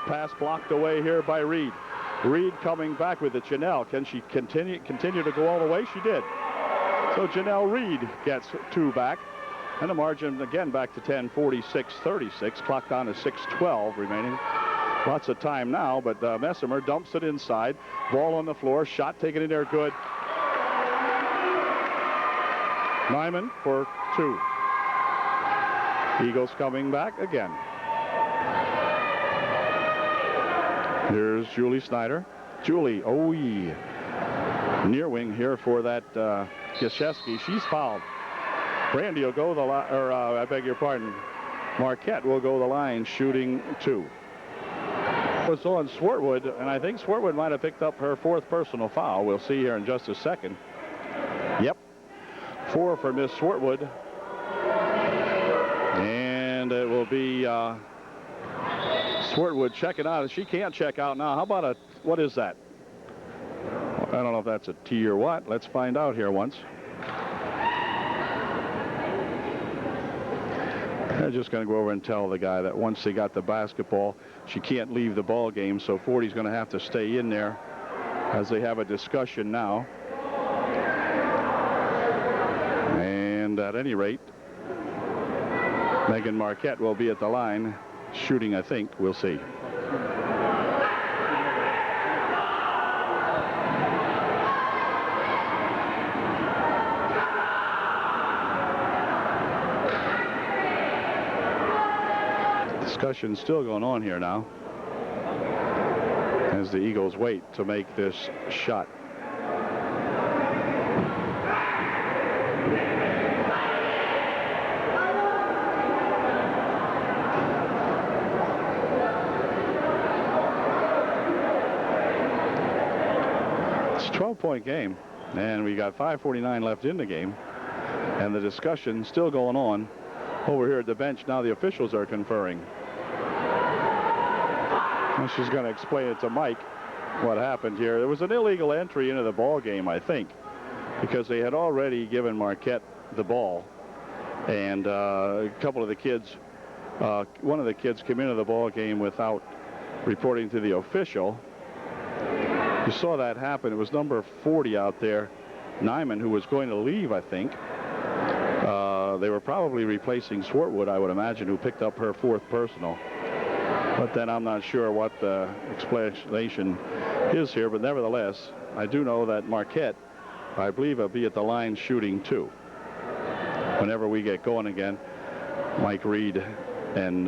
pass blocked away here by Reed. Reed coming back with it. Janelle, can she continue to go all the way? She did. So Janelle Reed gets 2 back. And the margin again back to 10, 46-36. Clock down to 6:12 remaining. Lots of time now, but Messimer dumps it inside. Ball on the floor. Shot taken in there good. Nyman for 2. Eagles coming back again. Here's Julie Snyder. Julie, oh yeah. Near wing here for that Gosiewski. She's fouled. Brandy will go the line, or I beg your pardon, Marquette will go the line shooting 2. Was on Swartwood, and I think Swartwood might have picked up her 4th personal foul. We'll see here in just a second. Yep. 4 for Miss Swartwood. And it will be Swartwood checking out. She can't check out now. How about what is that? I don't know if that's a T or what. Let's find out here once. I'm just going to go over and tell the guy that once they got the basketball, she can't leave the ball game, so 40's going to have to stay in there as they have a discussion now. And at any rate, Megan Marquette will be at the line shooting, I think. We'll see. Discussion still going on here now as the Eagles wait to make this shot. It's a 12-point game, and we got 5:49 left in the game, and the discussion still going on over here at the bench. Now the officials are conferring. And she's going to explain it to Mike what happened here. There was an illegal entry into the ball game, I think, because they had already given Marquette the ball, and a couple of the kids, one of the kids came into the ball game without reporting to the official. You saw that happen. It was number 40 out there, Nyman, who was going to leave, I think. They were probably replacing Swartwood, I would imagine, who picked up her 4th personal. But then I'm not sure what the explanation is here. But nevertheless, I do know that Marquette, I believe, will be at the line shooting 2. Whenever we get going again, Mike Reed and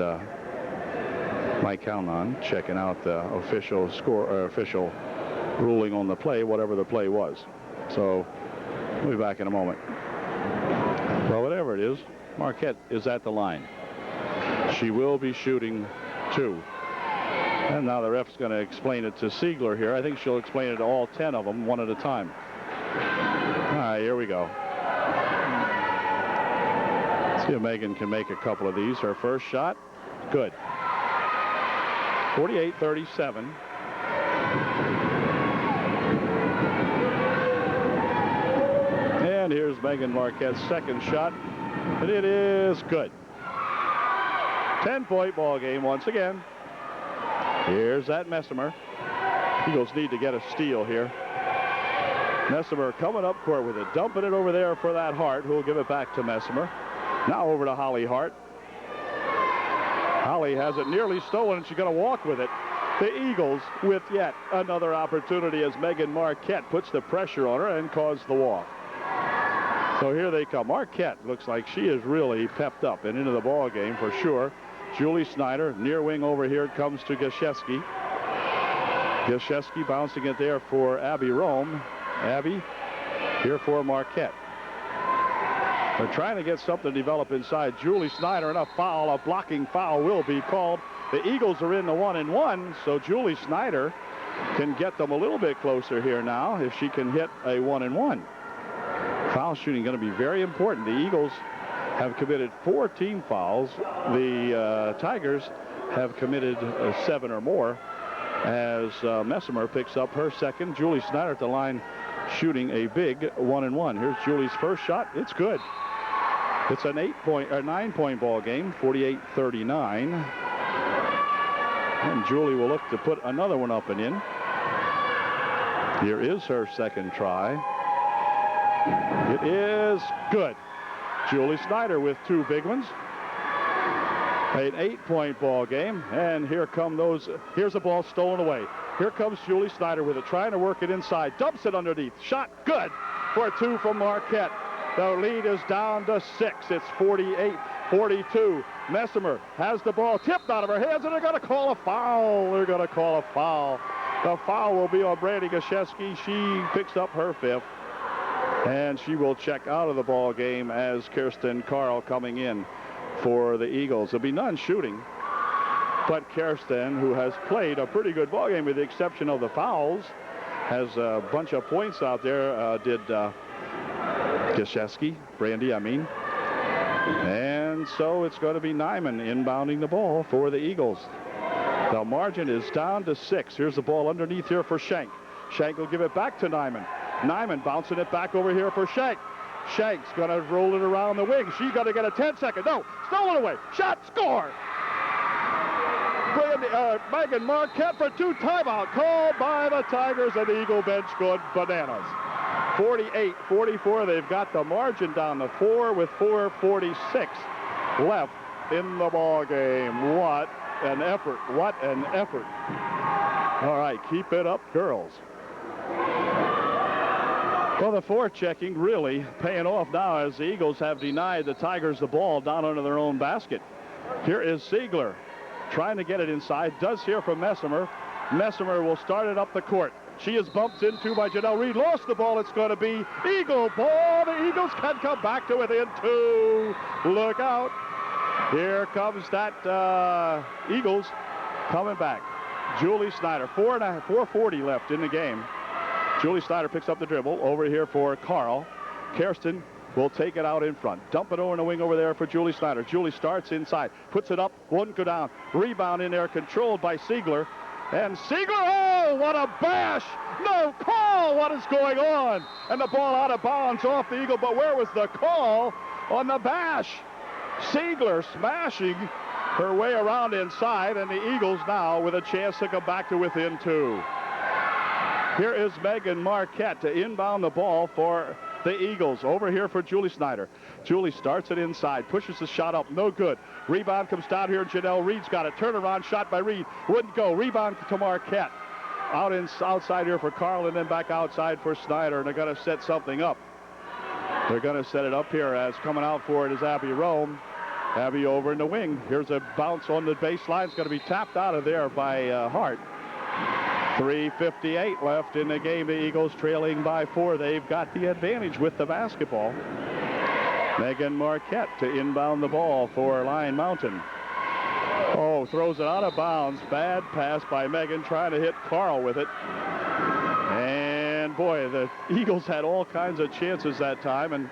Mike Calnon checking out the official score, or official ruling on the play, whatever the play was. So we'll be back in a moment. Well, whatever it is, Marquette is at the line. She will be shooting 2. And now the ref's going to explain it to Siegler here. I think she'll explain it to all 10 of them one at a time. All right, here we go. Let's see if Megan can make a couple of these. Her first shot, good. 48-37. And here's Megan Marquette's second shot, and it is good. 10-point ball game once again. Here's that Messimer. Eagles need to get a steal here. Messimer coming up court with it, dumping it over there for that Hart, who will give it back to Messimer. Now over to Holly Hart. Holly has it nearly stolen, and she's going to walk with it. The Eagles with yet another opportunity as Megan Marquette puts the pressure on her and causes the walk. So here they come. Marquette looks like she is really pepped up and into the ball game for sure. Julie Snyder, near wing over here, comes to Gosiewski. Gosiewski bouncing it there for Abby Rome. Abby here for Marquette. They're trying to get something to develop inside. Julie Snyder, and a foul, a blocking foul will be called. The Eagles are in the 1-and-1, so Julie Snyder can get them a little bit closer here now if she can hit a 1-and-1. Foul shooting going to be very important. The Eagles have committed 4 team fouls. The Tigers have committed 7 or more as Messimer picks up her second. Julie Snyder at the line shooting a big 1-and-1. Here's Julie's first shot. It's good. It's an 9-point ball game, 48-39. And Julie will look to put another one up and in. Here is her second try. It is good. Julie Snyder with 2 big ones. An 8-point ball game. And here come those. Here's a ball stolen away. Here comes Julie Snyder with it, trying to work it inside. Dumps it underneath. Shot good for 2 from Marquette. The lead is down to 6. It's 48-42. Messimer has the ball tipped out of her hands, and they're going to call a foul. They're going to call a foul. The foul will be on Brandy Gashevsky. She picks up her 5th, and she will check out of the ball game as Kirsten Carl coming in for the Eagles. There'll be none shooting, but Kirsten, who has played a pretty good ball game with the exception of the fouls, has a bunch of points out there. Did Gashevsky, Brandy, I mean. And so it's going to be Nyman inbounding the ball for the Eagles. The margin is down to 6. Here's the ball underneath here for Schenk. Schenk will give it back to Nyman. Nyman bouncing it back over here for Schenk. Schenk's going to roll it around the wing. She's going to get a 10-second. No, stolen away. Shot, score. Megan Marquette for 2 timeout called by the Tigers, and the Eagle bench going bananas. 48-44. They've got the margin down to 4 with 4:46 left in the ball game. What an effort. What an effort. All right, keep it up, girls. Well, the forechecking really paying off now as the Eagles have denied the Tigers the ball down under their own basket. Here is Siegler trying to get it inside. Does hear from Messimer. Messimer will start it up the court. She is bumped into by Janelle Reed. Lost the ball. It's going to be Eagle ball. The Eagles can come back to within 2. Look out. Here comes that Eagles coming back. Julie Snyder. 4:40 left in the game. Julie Snyder picks up the dribble over here for Carl. Kirsten will take it out in front. Dump it over in the wing over there for Julie Snyder. Julie starts inside. Puts it up. One go down. Rebound in there controlled by Siegler. And Siegler, oh, what a bash! No call! What is going on? And the ball out of bounds off the Eagle, but where was the call on the bash? Siegler smashing her way around inside, and the Eagles now with a chance to come back to within 2. Here is Megan Marquette to inbound the ball for the Eagles. Over here for Julie Snyder. Julie starts it inside, pushes the shot up, no good. Rebound comes down here, and Janelle Reed's got a turnaround shot by Reed. Wouldn't go. Rebound to Marquette. Outside here for Carl, and then back outside for Snyder, and they're going to set something up. They're going to set it up here as coming out for it is Abby Rome. Abby over in the wing. Here's a bounce on the baseline. It's going to be tapped out of there by Hart. 3:58 left in the game. The Eagles trailing by 4. They've got the advantage with the basketball. Megan Marquette to inbound the ball for Lion Mountain. Oh, throws it out of bounds. Bad pass by Megan, trying to hit Carl with it. And boy, the Eagles had all kinds of chances that time, and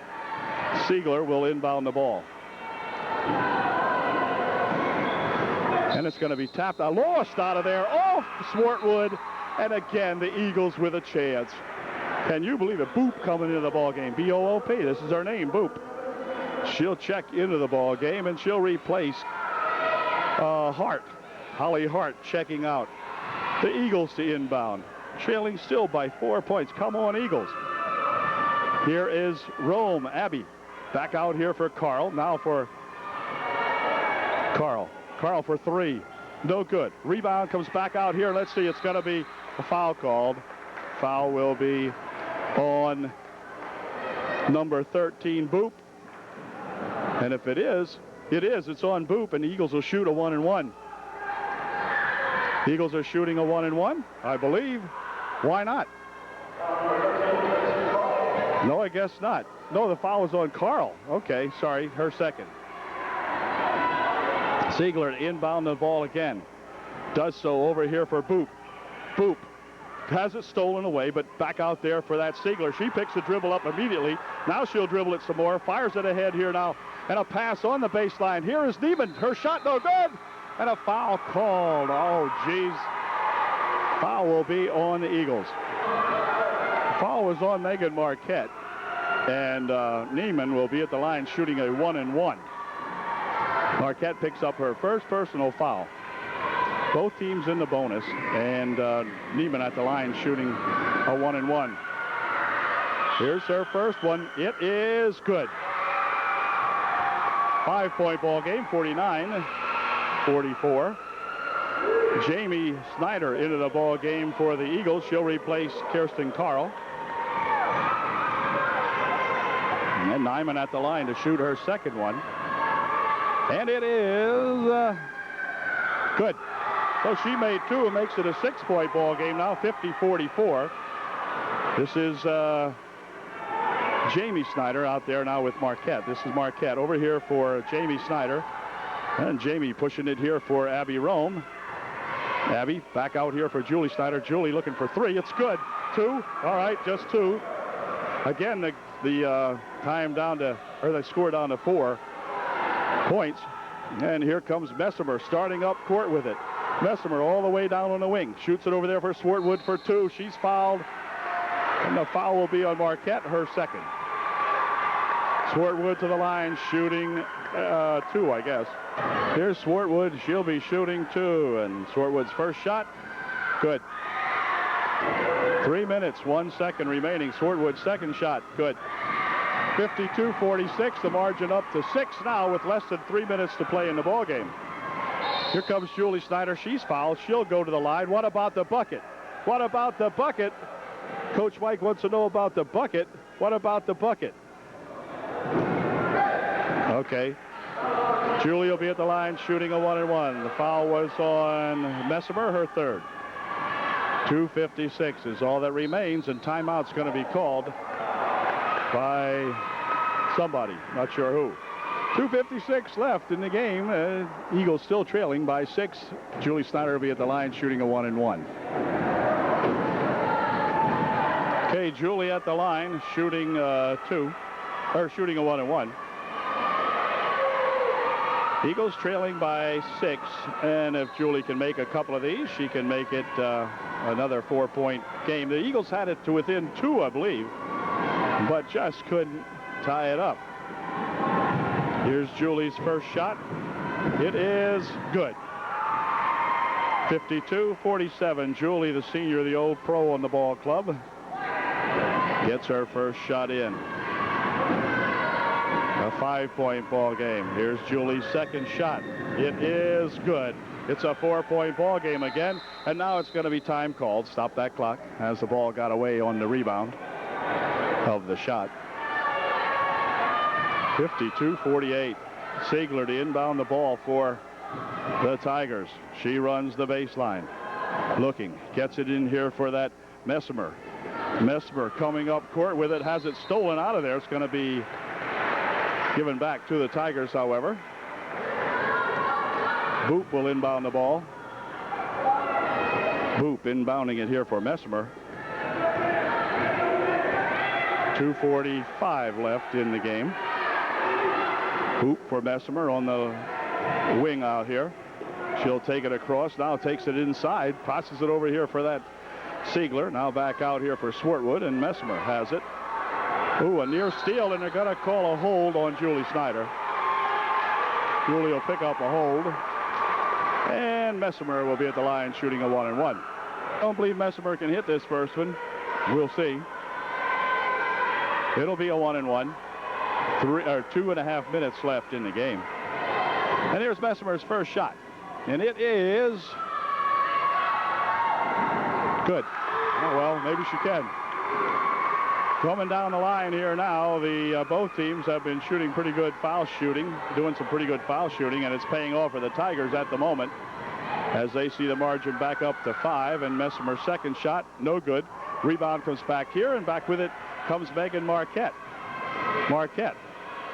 Siegler will inbound the ball. And it's going to be tapped out, lost out of there, off Swartwood. And again, the Eagles with a chance. Can you believe it? Boop coming into the ball game. B-O-O-P, this is her name, Boop. She'll check into the ball game, and she'll replace Hart. Holly Hart checking out. The Eagles to inbound. Trailing still by 4 points. Come on, Eagles. Here is Rome, Abby. Back out here for Carl. Now for Carl. Carl for 3. No good. Rebound comes back out here. Let's see. It's going to be a foul called. Foul will be on number 13, Boop. And if it is, it's on Boop, and the Eagles will shoot a 1-and-1. Eagles are shooting a 1-and-1, I believe. Why not? No, I guess not. No, the foul was on Carl. Okay, sorry, her second. Siegler to inbound the ball again. Does so over here for Boop. Boop has it stolen away, but back out there for that Siegler. She picks the dribble up immediately. Now she'll dribble it some more. Fires it ahead here now. And a pass on the baseline. Here is Neiman. Her shot no good. And a foul called. Oh, geez. Foul will be on the Eagles. Foul was on Megan Marquette. And Neiman will be at the line shooting a 1-and-1. Marquette picks up her first personal foul. Both teams in the bonus, and Neiman at the line shooting a 1-and-1. Here's her first one. It is good. 5-point ball game, 49-44. Jamie Snyder into the ball game for the Eagles. She'll replace Kirsten Carl. And then Nyman at the line to shoot her second one. And it is good. So she made two and makes it a 6-point ball game now, 50-44. This is Jamie Snyder out there now with Marquette. This is Marquette over here for Jamie Snyder. And Jamie pushing it here for Abby Rome. Abby back out here for Julie Snyder. Julie looking for three. It's good. Two. All right, just two. Again, the time down to, or the score down to 4 points. And here comes Messimer starting up court with it. Messimer all the way down on the wing. Shoots it over there for Swartwood for two. She's fouled. And the foul will be on Marquette, her second. Swartwood to the line, shooting two, I guess. Here's Swartwood. She'll be shooting two. And Swartwood's first shot, good. 3 minutes, 1 second remaining. Swartwood's second shot, good. 52-46, the margin up to 6 now with less than 3 minutes to play in the ball game. Here comes Julie Snyder. She's fouled. She'll go to the line. What about the bucket? What about the bucket? Coach Mike wants to know about the bucket. What about the bucket? Okay. Julie will be at the line shooting a 1-and-1. The foul was on Messimer, her third. 2:56 is all that remains, and timeout's going to be called by somebody. Not sure who. 2:56 left in the game. Eagles still trailing by 6. Julie Snyder will be at the line shooting a 1-and-1. Okay, Julie at the line shooting shooting a 1-and-1. Eagles trailing by 6, and if Julie can make a couple of these, she can make it another 4-point game. The Eagles had it to within 2, I believe, but just couldn't tie it up. Here's Julie's first shot. It is good. 52-47. Julie, the senior, the old pro on the ball club, gets her first shot in. A 5-point ball game. Here's Julie's second shot. It is good. It's a 4-point ball game again, and now it's going to be time called. Stop that clock as the ball got away on the rebound of the shot. 52-48. Siegler to inbound the ball for the Tigers. She runs the baseline. Looking. Gets it in here for that Messimer. Messimer coming up court with it. Has it stolen out of there. It's going to be given back to the Tigers, however. Boop will inbound the ball. Boop inbounding it here for Messimer. 2:45 left in the game. Boop for Messimer on the wing out here. She'll take it across. Now takes it inside. Passes it over here for that Siegler. Now back out here for Swartwood, and Messimer has it. Ooh, a near steal, and they're going to call a hold on Julie Snyder. Julie will pick up a hold. And Messimer will be at the line shooting a 1-and-1. I don't believe Messimer can hit this first one. We'll see. It'll be a 1-and-1. 2.5 minutes left in the game. And here's Messimer's first shot. And it is good. Oh, well, maybe she can. Coming down the line here now, both teams have been shooting pretty good foul shooting, doing some pretty good foul shooting, and it's paying off for the Tigers at the moment as they see the margin back up to 5, and Messimer's second shot, no good. Rebound comes back here, and back with it comes Megan Marquette. Marquette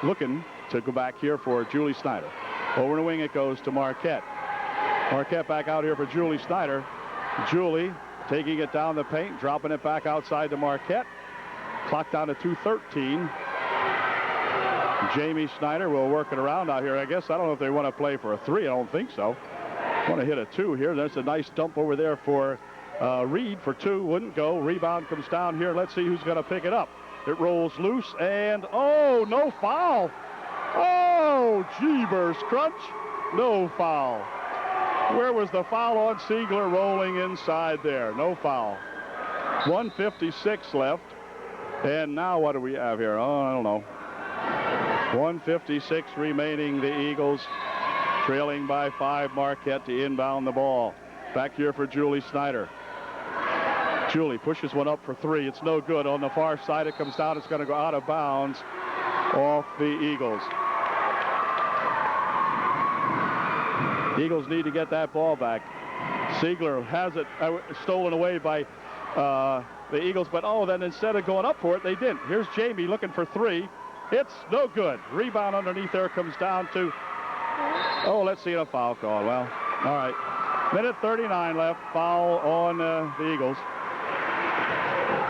looking to go back here for Julie Snyder. Over the wing it goes to Marquette. Marquette back out here for Julie Snyder. Julie taking it down the paint, dropping it back outside to Marquette. Clock down to 2:13. Jamie Snyder will work it around out here. I guess I don't know if they want to play for a 3. I don't think so. Want to hit a 2 here. There's a nice dump over there for Reed for 2. Wouldn't go. Rebound comes down here. Let's see who's going to pick it up. It rolls loose and oh, no foul. Oh, jeebers crunch. No foul. Where was the foul on Siegler rolling inside there? No foul. 1:56 left. And now what do we have here? Oh, I don't know. 1:56 remaining. The Eagles trailing by 5. Marquette to inbound the ball. Back here for Julie Snyder. Julie pushes one up for 3. It's no good. On the far side, it comes down. It's going to go out of bounds off the Eagles. The Eagles need to get that ball back. Siegler has it stolen away by the Eagles, but then instead of going up for it, they didn't. Here's Jamie looking for 3. It's no good. Rebound underneath there comes down to, let's see a foul call. Well, all right. Minute 39 left. Foul on the Eagles.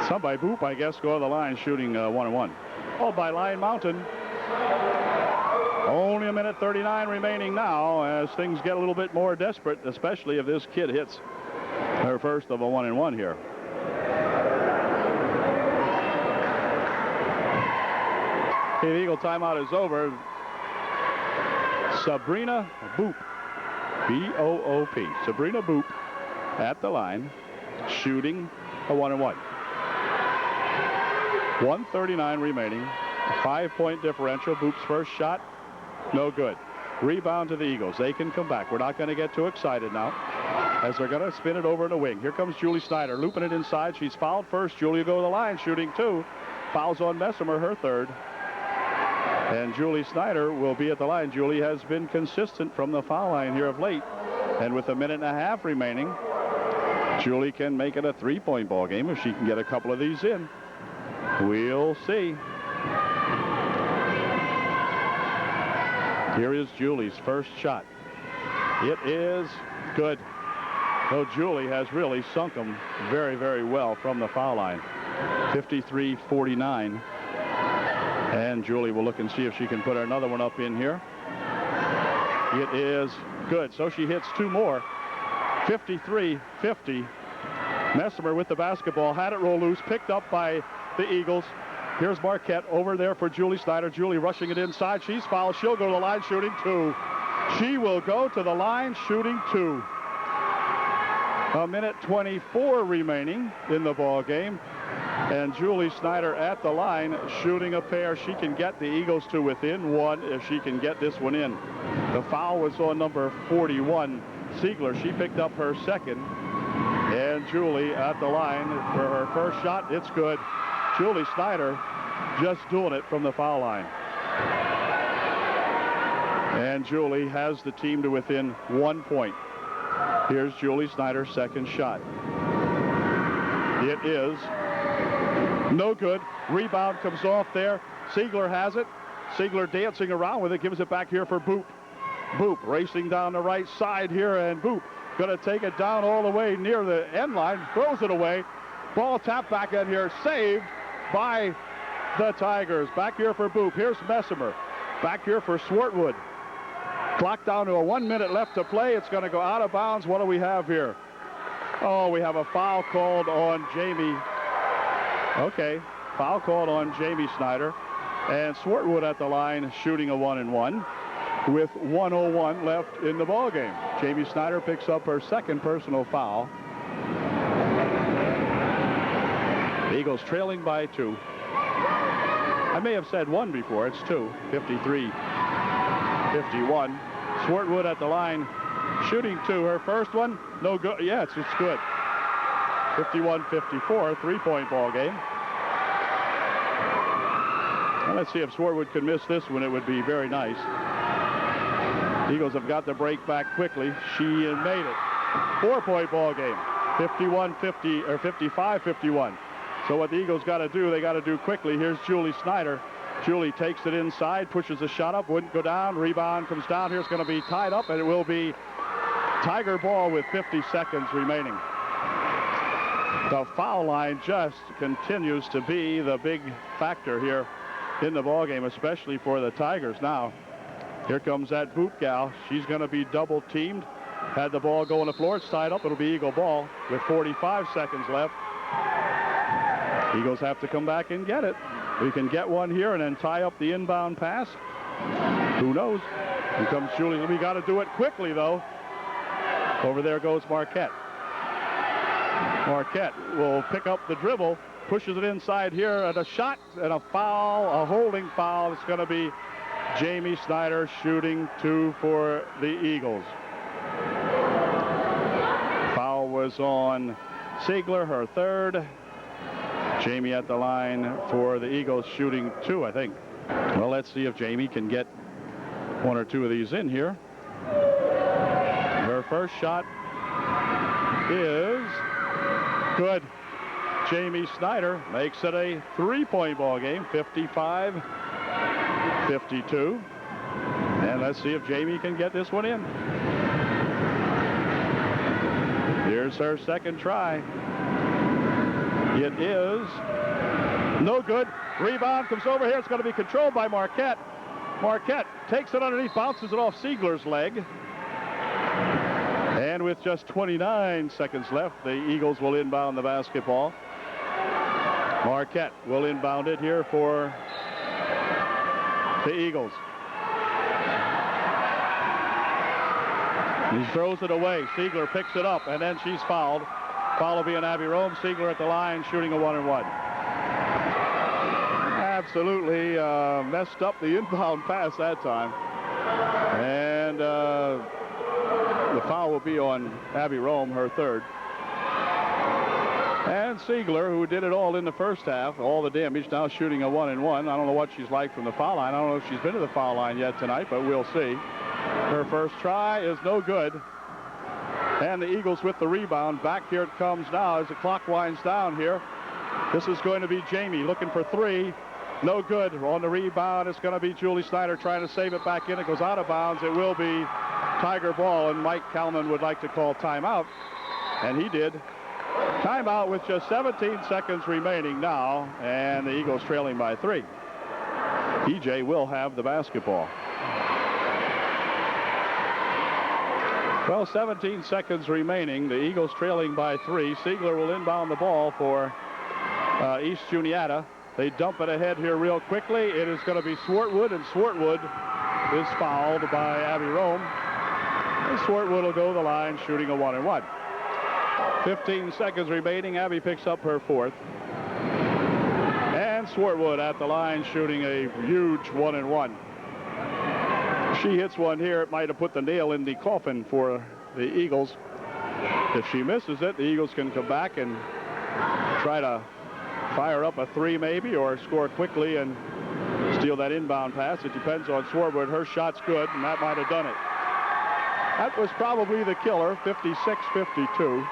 Somebody, Boop, I guess, go to the line shooting 1-and-1. Followed by Lion Mountain. Only a minute 39 remaining now as things get a little bit more desperate, especially if this kid hits her first of a 1-and-1 here. Okay, the Eagle timeout is over. Sabrina Boop, B-O-O-P. Sabrina Boop at the line, shooting a 1-and-1. 1:39 remaining. A 5-point differential. Boop's first shot, no good. Rebound to the Eagles. They can come back. We're not going to get too excited now as they're going to spin it over in the wing. Here comes Julie Snyder, looping it inside. She's fouled first. Julie will go to the line, shooting 2. Fouls on Messimer, her 3rd. And Julie Snyder will be at the line. Julie has been consistent from the foul line here of late. And with a minute and a half remaining, Julie can make it a 3-point ball game if she can get a couple of these in. We'll see. Here is Julie's first shot. It is good. Though Julie has really sunk them very, very well from the foul line. 53-49. And Julie will look and see if she can put another one up in here. It is good. So she hits 2 more. 53-50. Messimer with the basketball. Had it roll loose. Picked up by the Eagles. Here's Marquette over there for Julie Snyder. Julie rushing it inside. She's fouled. She'll go to the line shooting 2. She will go to the line shooting 2. A minute 24 remaining in the ball game. And Julie Snyder at the line shooting a pair. She can get the Eagles to within 1 if she can get this one in. The foul was on number 41, Siegler. She picked up her 2nd. And Julie at the line for her first shot. It's good. Julie Snyder just doing it from the foul line. And Julie has the team to within 1 point. Here's Julie Snyder's 2nd shot. It is no good. Rebound comes off there. Siegler has it. Siegler dancing around with it. Gives it back here for Boop. Boop racing down the right side here, and Boop going to take it down all the way near the end line. Throws it away. Ball tapped back in here. Saved by the Tigers. Back here for Boop. Here's Messimer. Back here for Swartwood. Clock down to a 1 minute left to play. It's going to go out of bounds. What do we have here? Oh, we have a foul called on Jamie. Okay, foul called on Jamie Snyder. And Swartwood at the line shooting a 1-and-1 with 1:01 left in the ball game. Jamie Snyder picks up her 2nd personal foul. The Eagles trailing by 2. I may have said 1 before. It's 2. 53-51. Swartwood at the line shooting 2. Her first one, no good. Yeah, it's good. 51-54, 3-point ball game. Well, let's see if Swartwood can miss this one. It would be very nice. Eagles have got the break back quickly. She made it. 4-point ball game. 51-50 or 55-51. So what the Eagles got to do, they got to do quickly. Here's Julie Snyder. Julie takes it inside, pushes the shot up, wouldn't go down. Rebound comes down. Here's going to be tied up, and it will be Tiger ball with 50 seconds remaining. The foul line just continues to be the big factor here in the ball game, especially for the Tigers. Now, here comes that boot gal. She's going to be double teamed. Had the ball go on the floor. It's tied up. It'll be Eagle ball with 45 seconds left. Eagles have to come back and get it. We can get one here and then tie up the inbound pass. Who knows? Here comes Julie. We got to do it quickly, though. Over there goes Marquette. Marquette will pick up the dribble, pushes it inside here, and a shot and a foul, a holding foul. It's going to be Jamie Snyder shooting 2 for the Eagles. Foul was on Siegler, her third. Jamie at the line for the Eagles shooting 2, I think. Well, let's see if Jamie can get 1 or 2 of these in here. Her first shot is good. Jamie Snyder makes it a 3-point ball game, 55-52. And let's see if Jamie can get this one in. Here's her second try. It is no good. Rebound comes over here. It's going to be controlled by Marquette. Marquette takes it underneath, bounces it off Siegler's leg. And with just 29 seconds left, the Eagles will inbound the basketball. Marquette will inbound it here for the Eagles. He throws it away. Siegler picks it up, and then she's fouled. Foul will be on Abby Rome. Siegler at the line, shooting a 1-and-1. Absolutely messed up the inbound pass that time. And the foul will be on Abby Rome, her third. And Siegler, who did it all in the first half, all the damage, now shooting a 1-and-1. I don't know what she's like from the foul line. I don't know if she's been to the foul line yet tonight, but we'll see. Her first try is no good. And the Eagles with the rebound. Back here it comes now as the clock winds down here. This is going to be Jamie looking for 3. No good. On the rebound, it's going to be Julie Snyder trying to save it back in. It goes out of bounds. It will be Tiger ball, and Mike Calnon would like to call timeout. And he did. Timeout with just 17 seconds remaining now, and the Eagles trailing by 3. EJ will have the basketball. Well, 17 seconds remaining. The Eagles trailing by 3. Siegler will inbound the ball for East Juniata. They dump it ahead here real quickly. It is going to be Swartwood, and Swartwood is fouled by Abby Rome. And Swartwood will go to the line shooting a 1-and-1. 15 seconds remaining. Abby picks up her 4th. And Swartwood at the line shooting a huge 1-and-1. She hits one here. It might have put the nail in the coffin for the Eagles. If she misses it, the Eagles can come back and try to fire up a 3 maybe, or score quickly and steal that inbound pass. It depends on Swartwood. Her shot's good, and that might have done it. That was probably the killer, 56-52.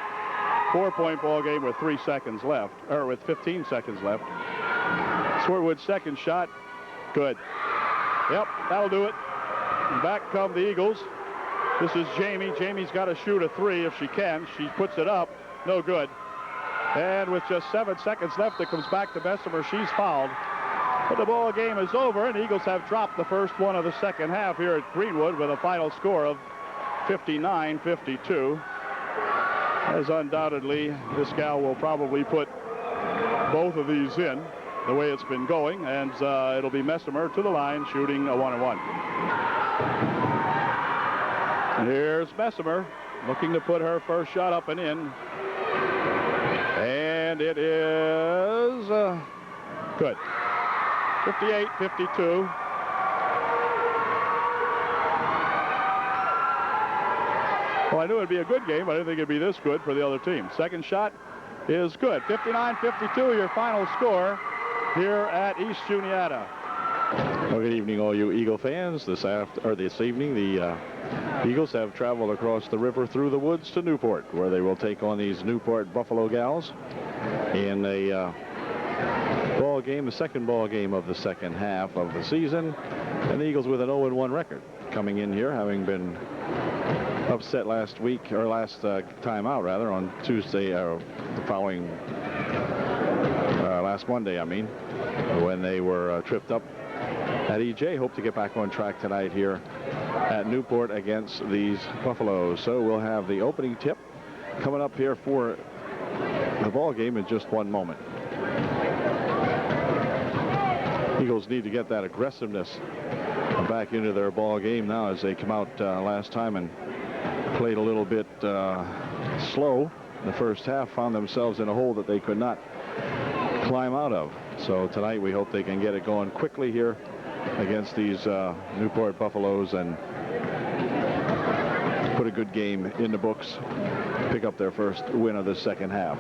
4-point ball game with 3 seconds left, or with 15 seconds left. Swartwood's second shot, good. Yep, that'll do it. And back come the Eagles. This is Jamie. Jamie's got to shoot a 3 if she can. She puts it up, no good. And with just 7 seconds left, it comes back to Bessemer. She's fouled. But the ball game is over, and the Eagles have dropped the first one of the second half here at Greenwood with a final score of 59-52. As undoubtedly, this gal will probably put both of these in the way it's been going, and it'll be Bessemer to the line shooting a 1-and-1. And here's Bessemer looking to put her first shot up and in. And it is good. 58-52. Well, I knew it'd be a good game, but I didn't think it'd be this good for the other team. Second shot is good. 59-52, your final score here at East Juniata. Well, good evening, all you Eagle fans. This evening, the Eagles have traveled across the river through the woods to Newport, where they will take on these Newport Buffalo Gals in a ball game, the second ball game of the second half of the season. And the Eagles with an 0-1 record coming in here, having been upset last week, or last time out rather, on Tuesday, the following, last Monday, I mean, when they were tripped up at EJ. Hope to get back on track tonight here at Newport against these Buffaloes. So we'll have the opening tip coming up here for the ball game in just one moment. Eagles need to get that aggressiveness back into their ball game now, as they come out last time and played a little bit slow in the first half, found themselves in a hole that they could not climb out of. So tonight we hope they can get it going quickly here against these Newport Buffaloes and put a good game in the books, pick up their first win of the second half.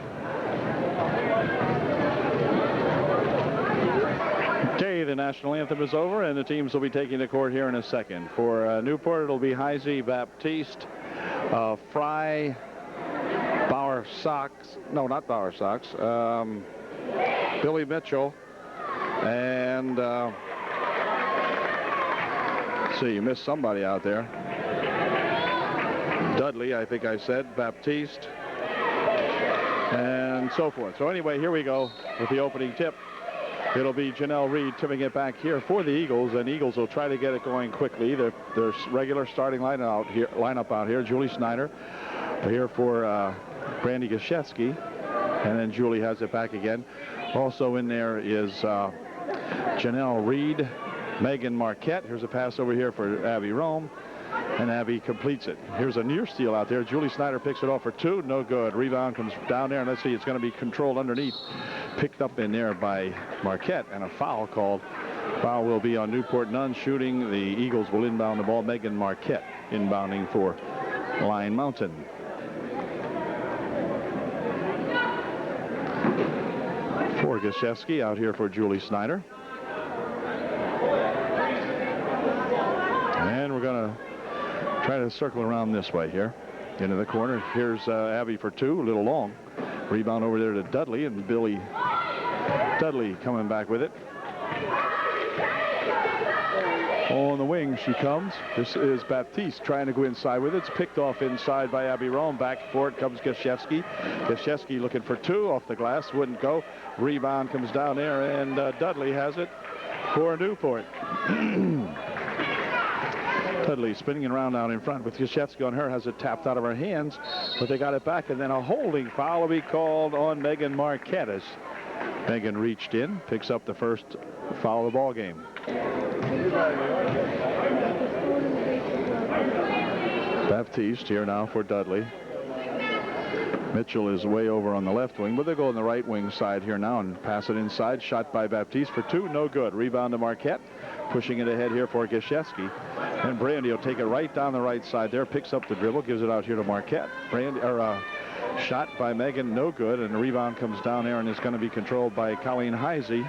Okay, the national anthem is over, and the teams will be taking the court here in a second. For Newport, it'll be Heisey, Baptiste, Fry, Bauer Sox. No, not Bauer Sox. Billy Mitchell, and see, you missed somebody out there. Dudley, I think I said, Baptiste, and so forth. So anyway, here we go with the opening tip. It'll be Janelle Reed tipping it back here for the Eagles, and Eagles will try to get it going quickly. Their regular starting lineup out here. Julie Snyder here for Brandy Gashevsky, and then Julie has it back again. Also in there is Janelle Reed, Megan Marquette. Here's a pass over here for Abby Rome, and Abby completes it. Here's a near steal out there. Julie Snyder picks it off for two. No good. Rebound comes down there, and let's see, it's going to be controlled underneath. Picked up in there by Marquette, and a foul called. Foul will be on Newport. None shooting. The Eagles will inbound the ball. Megan Marquette inbounding for Line Mountain. For Gashevsky out here for Julie Snyder. And we're going to try to circle around this way here into the corner. Here's Abby for two, a little long. Rebound over there to Dudley, and Billy Dudley coming back with it. On the wing she comes. This is Baptiste trying to go inside with it. It's picked off inside by Abby Rome. Back for it comes Gashevsky. Gashevsky looking for two off the glass. Wouldn't go. Rebound comes down there, and Dudley has it for Newport. Dudley spinning around down in front with Gashevsky on her, has it tapped out of her hands, but they got it back, and then a holding foul will be called on Megan Marquette as Megan reached in, picks up the first foul of the ball game. Baptiste here now for Dudley. Mitchell is way over on the left wing, but they'll go on the right wing side here now and pass it inside. Shot by Baptiste for two, no good. Rebound to Marquette, pushing it ahead here for Gashevsky. And Brandy will take it right down the right side there, picks up the dribble, gives it out here to Marquette. Shot by Megan, no good, and the rebound comes down there, and it's going to be controlled by Colleen Heisey.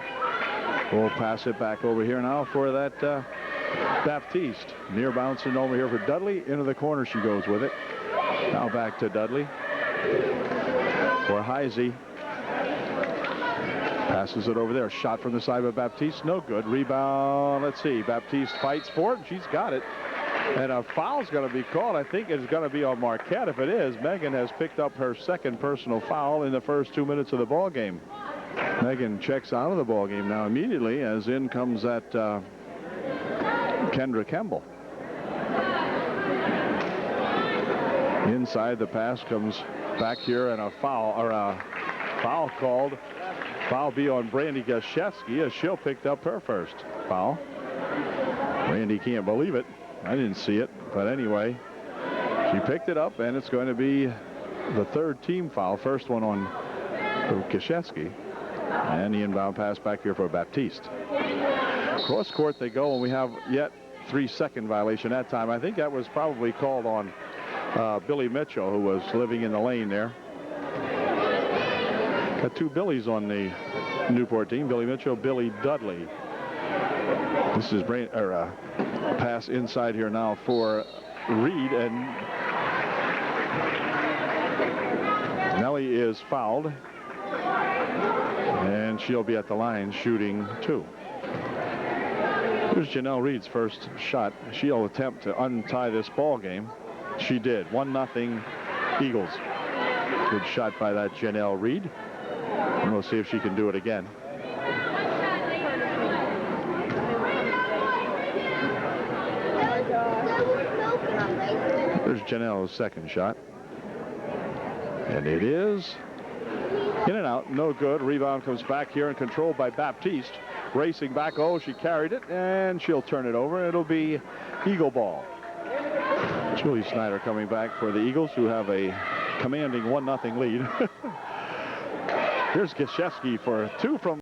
We'll pass it back over here now for that Baptiste. Near bouncing over here for Dudley. Into the corner she goes with it. Now back to Dudley for Heisey. Passes it over there. Shot from the side by Baptiste. No good. Rebound. Let's see. Baptiste fights for it. She's got it. And a foul's going to be called. I think it's going to be on Marquette. If it is, Megan has picked up her second personal foul in the first 2 minutes of the ball game. Megan checks out of the ball game now immediately, as in comes that Kendra Kemble. Inside, the pass comes back here, and a foul called. Foul be on Brandy Gashevsky, as she'll picked up her first foul. Brandy can't believe it. I didn't see it, but anyway, she picked it up, and it's going to be the third team foul. First one on Gashevsky, and the inbound pass back here for Baptiste. Cross court they go, and we have yet 3-second violation that time. I think that was probably called on Billy Mitchell, who was living in the lane there. Got two Billies on the Newport team, Billy Mitchell, Billy Dudley. This is a pass inside here now for Reed, and Nellie is fouled. And she'll be at the line shooting 2. Here's Janelle Reed's first shot. She'll attempt to untie this ball game. She did. 1-0 Eagles. Good shot by that Janelle Reed. And we'll see if she can do it again. There's Janelle's second shot. And it is in and out. No good. Rebound comes back here and controlled by Baptiste. Racing back. Oh, she carried it, and she'll turn it over. It'll be Eagle ball. Julie Snyder coming back for the Eagles, who have a commanding 1-0 lead. Here's Gosiewski for 2 from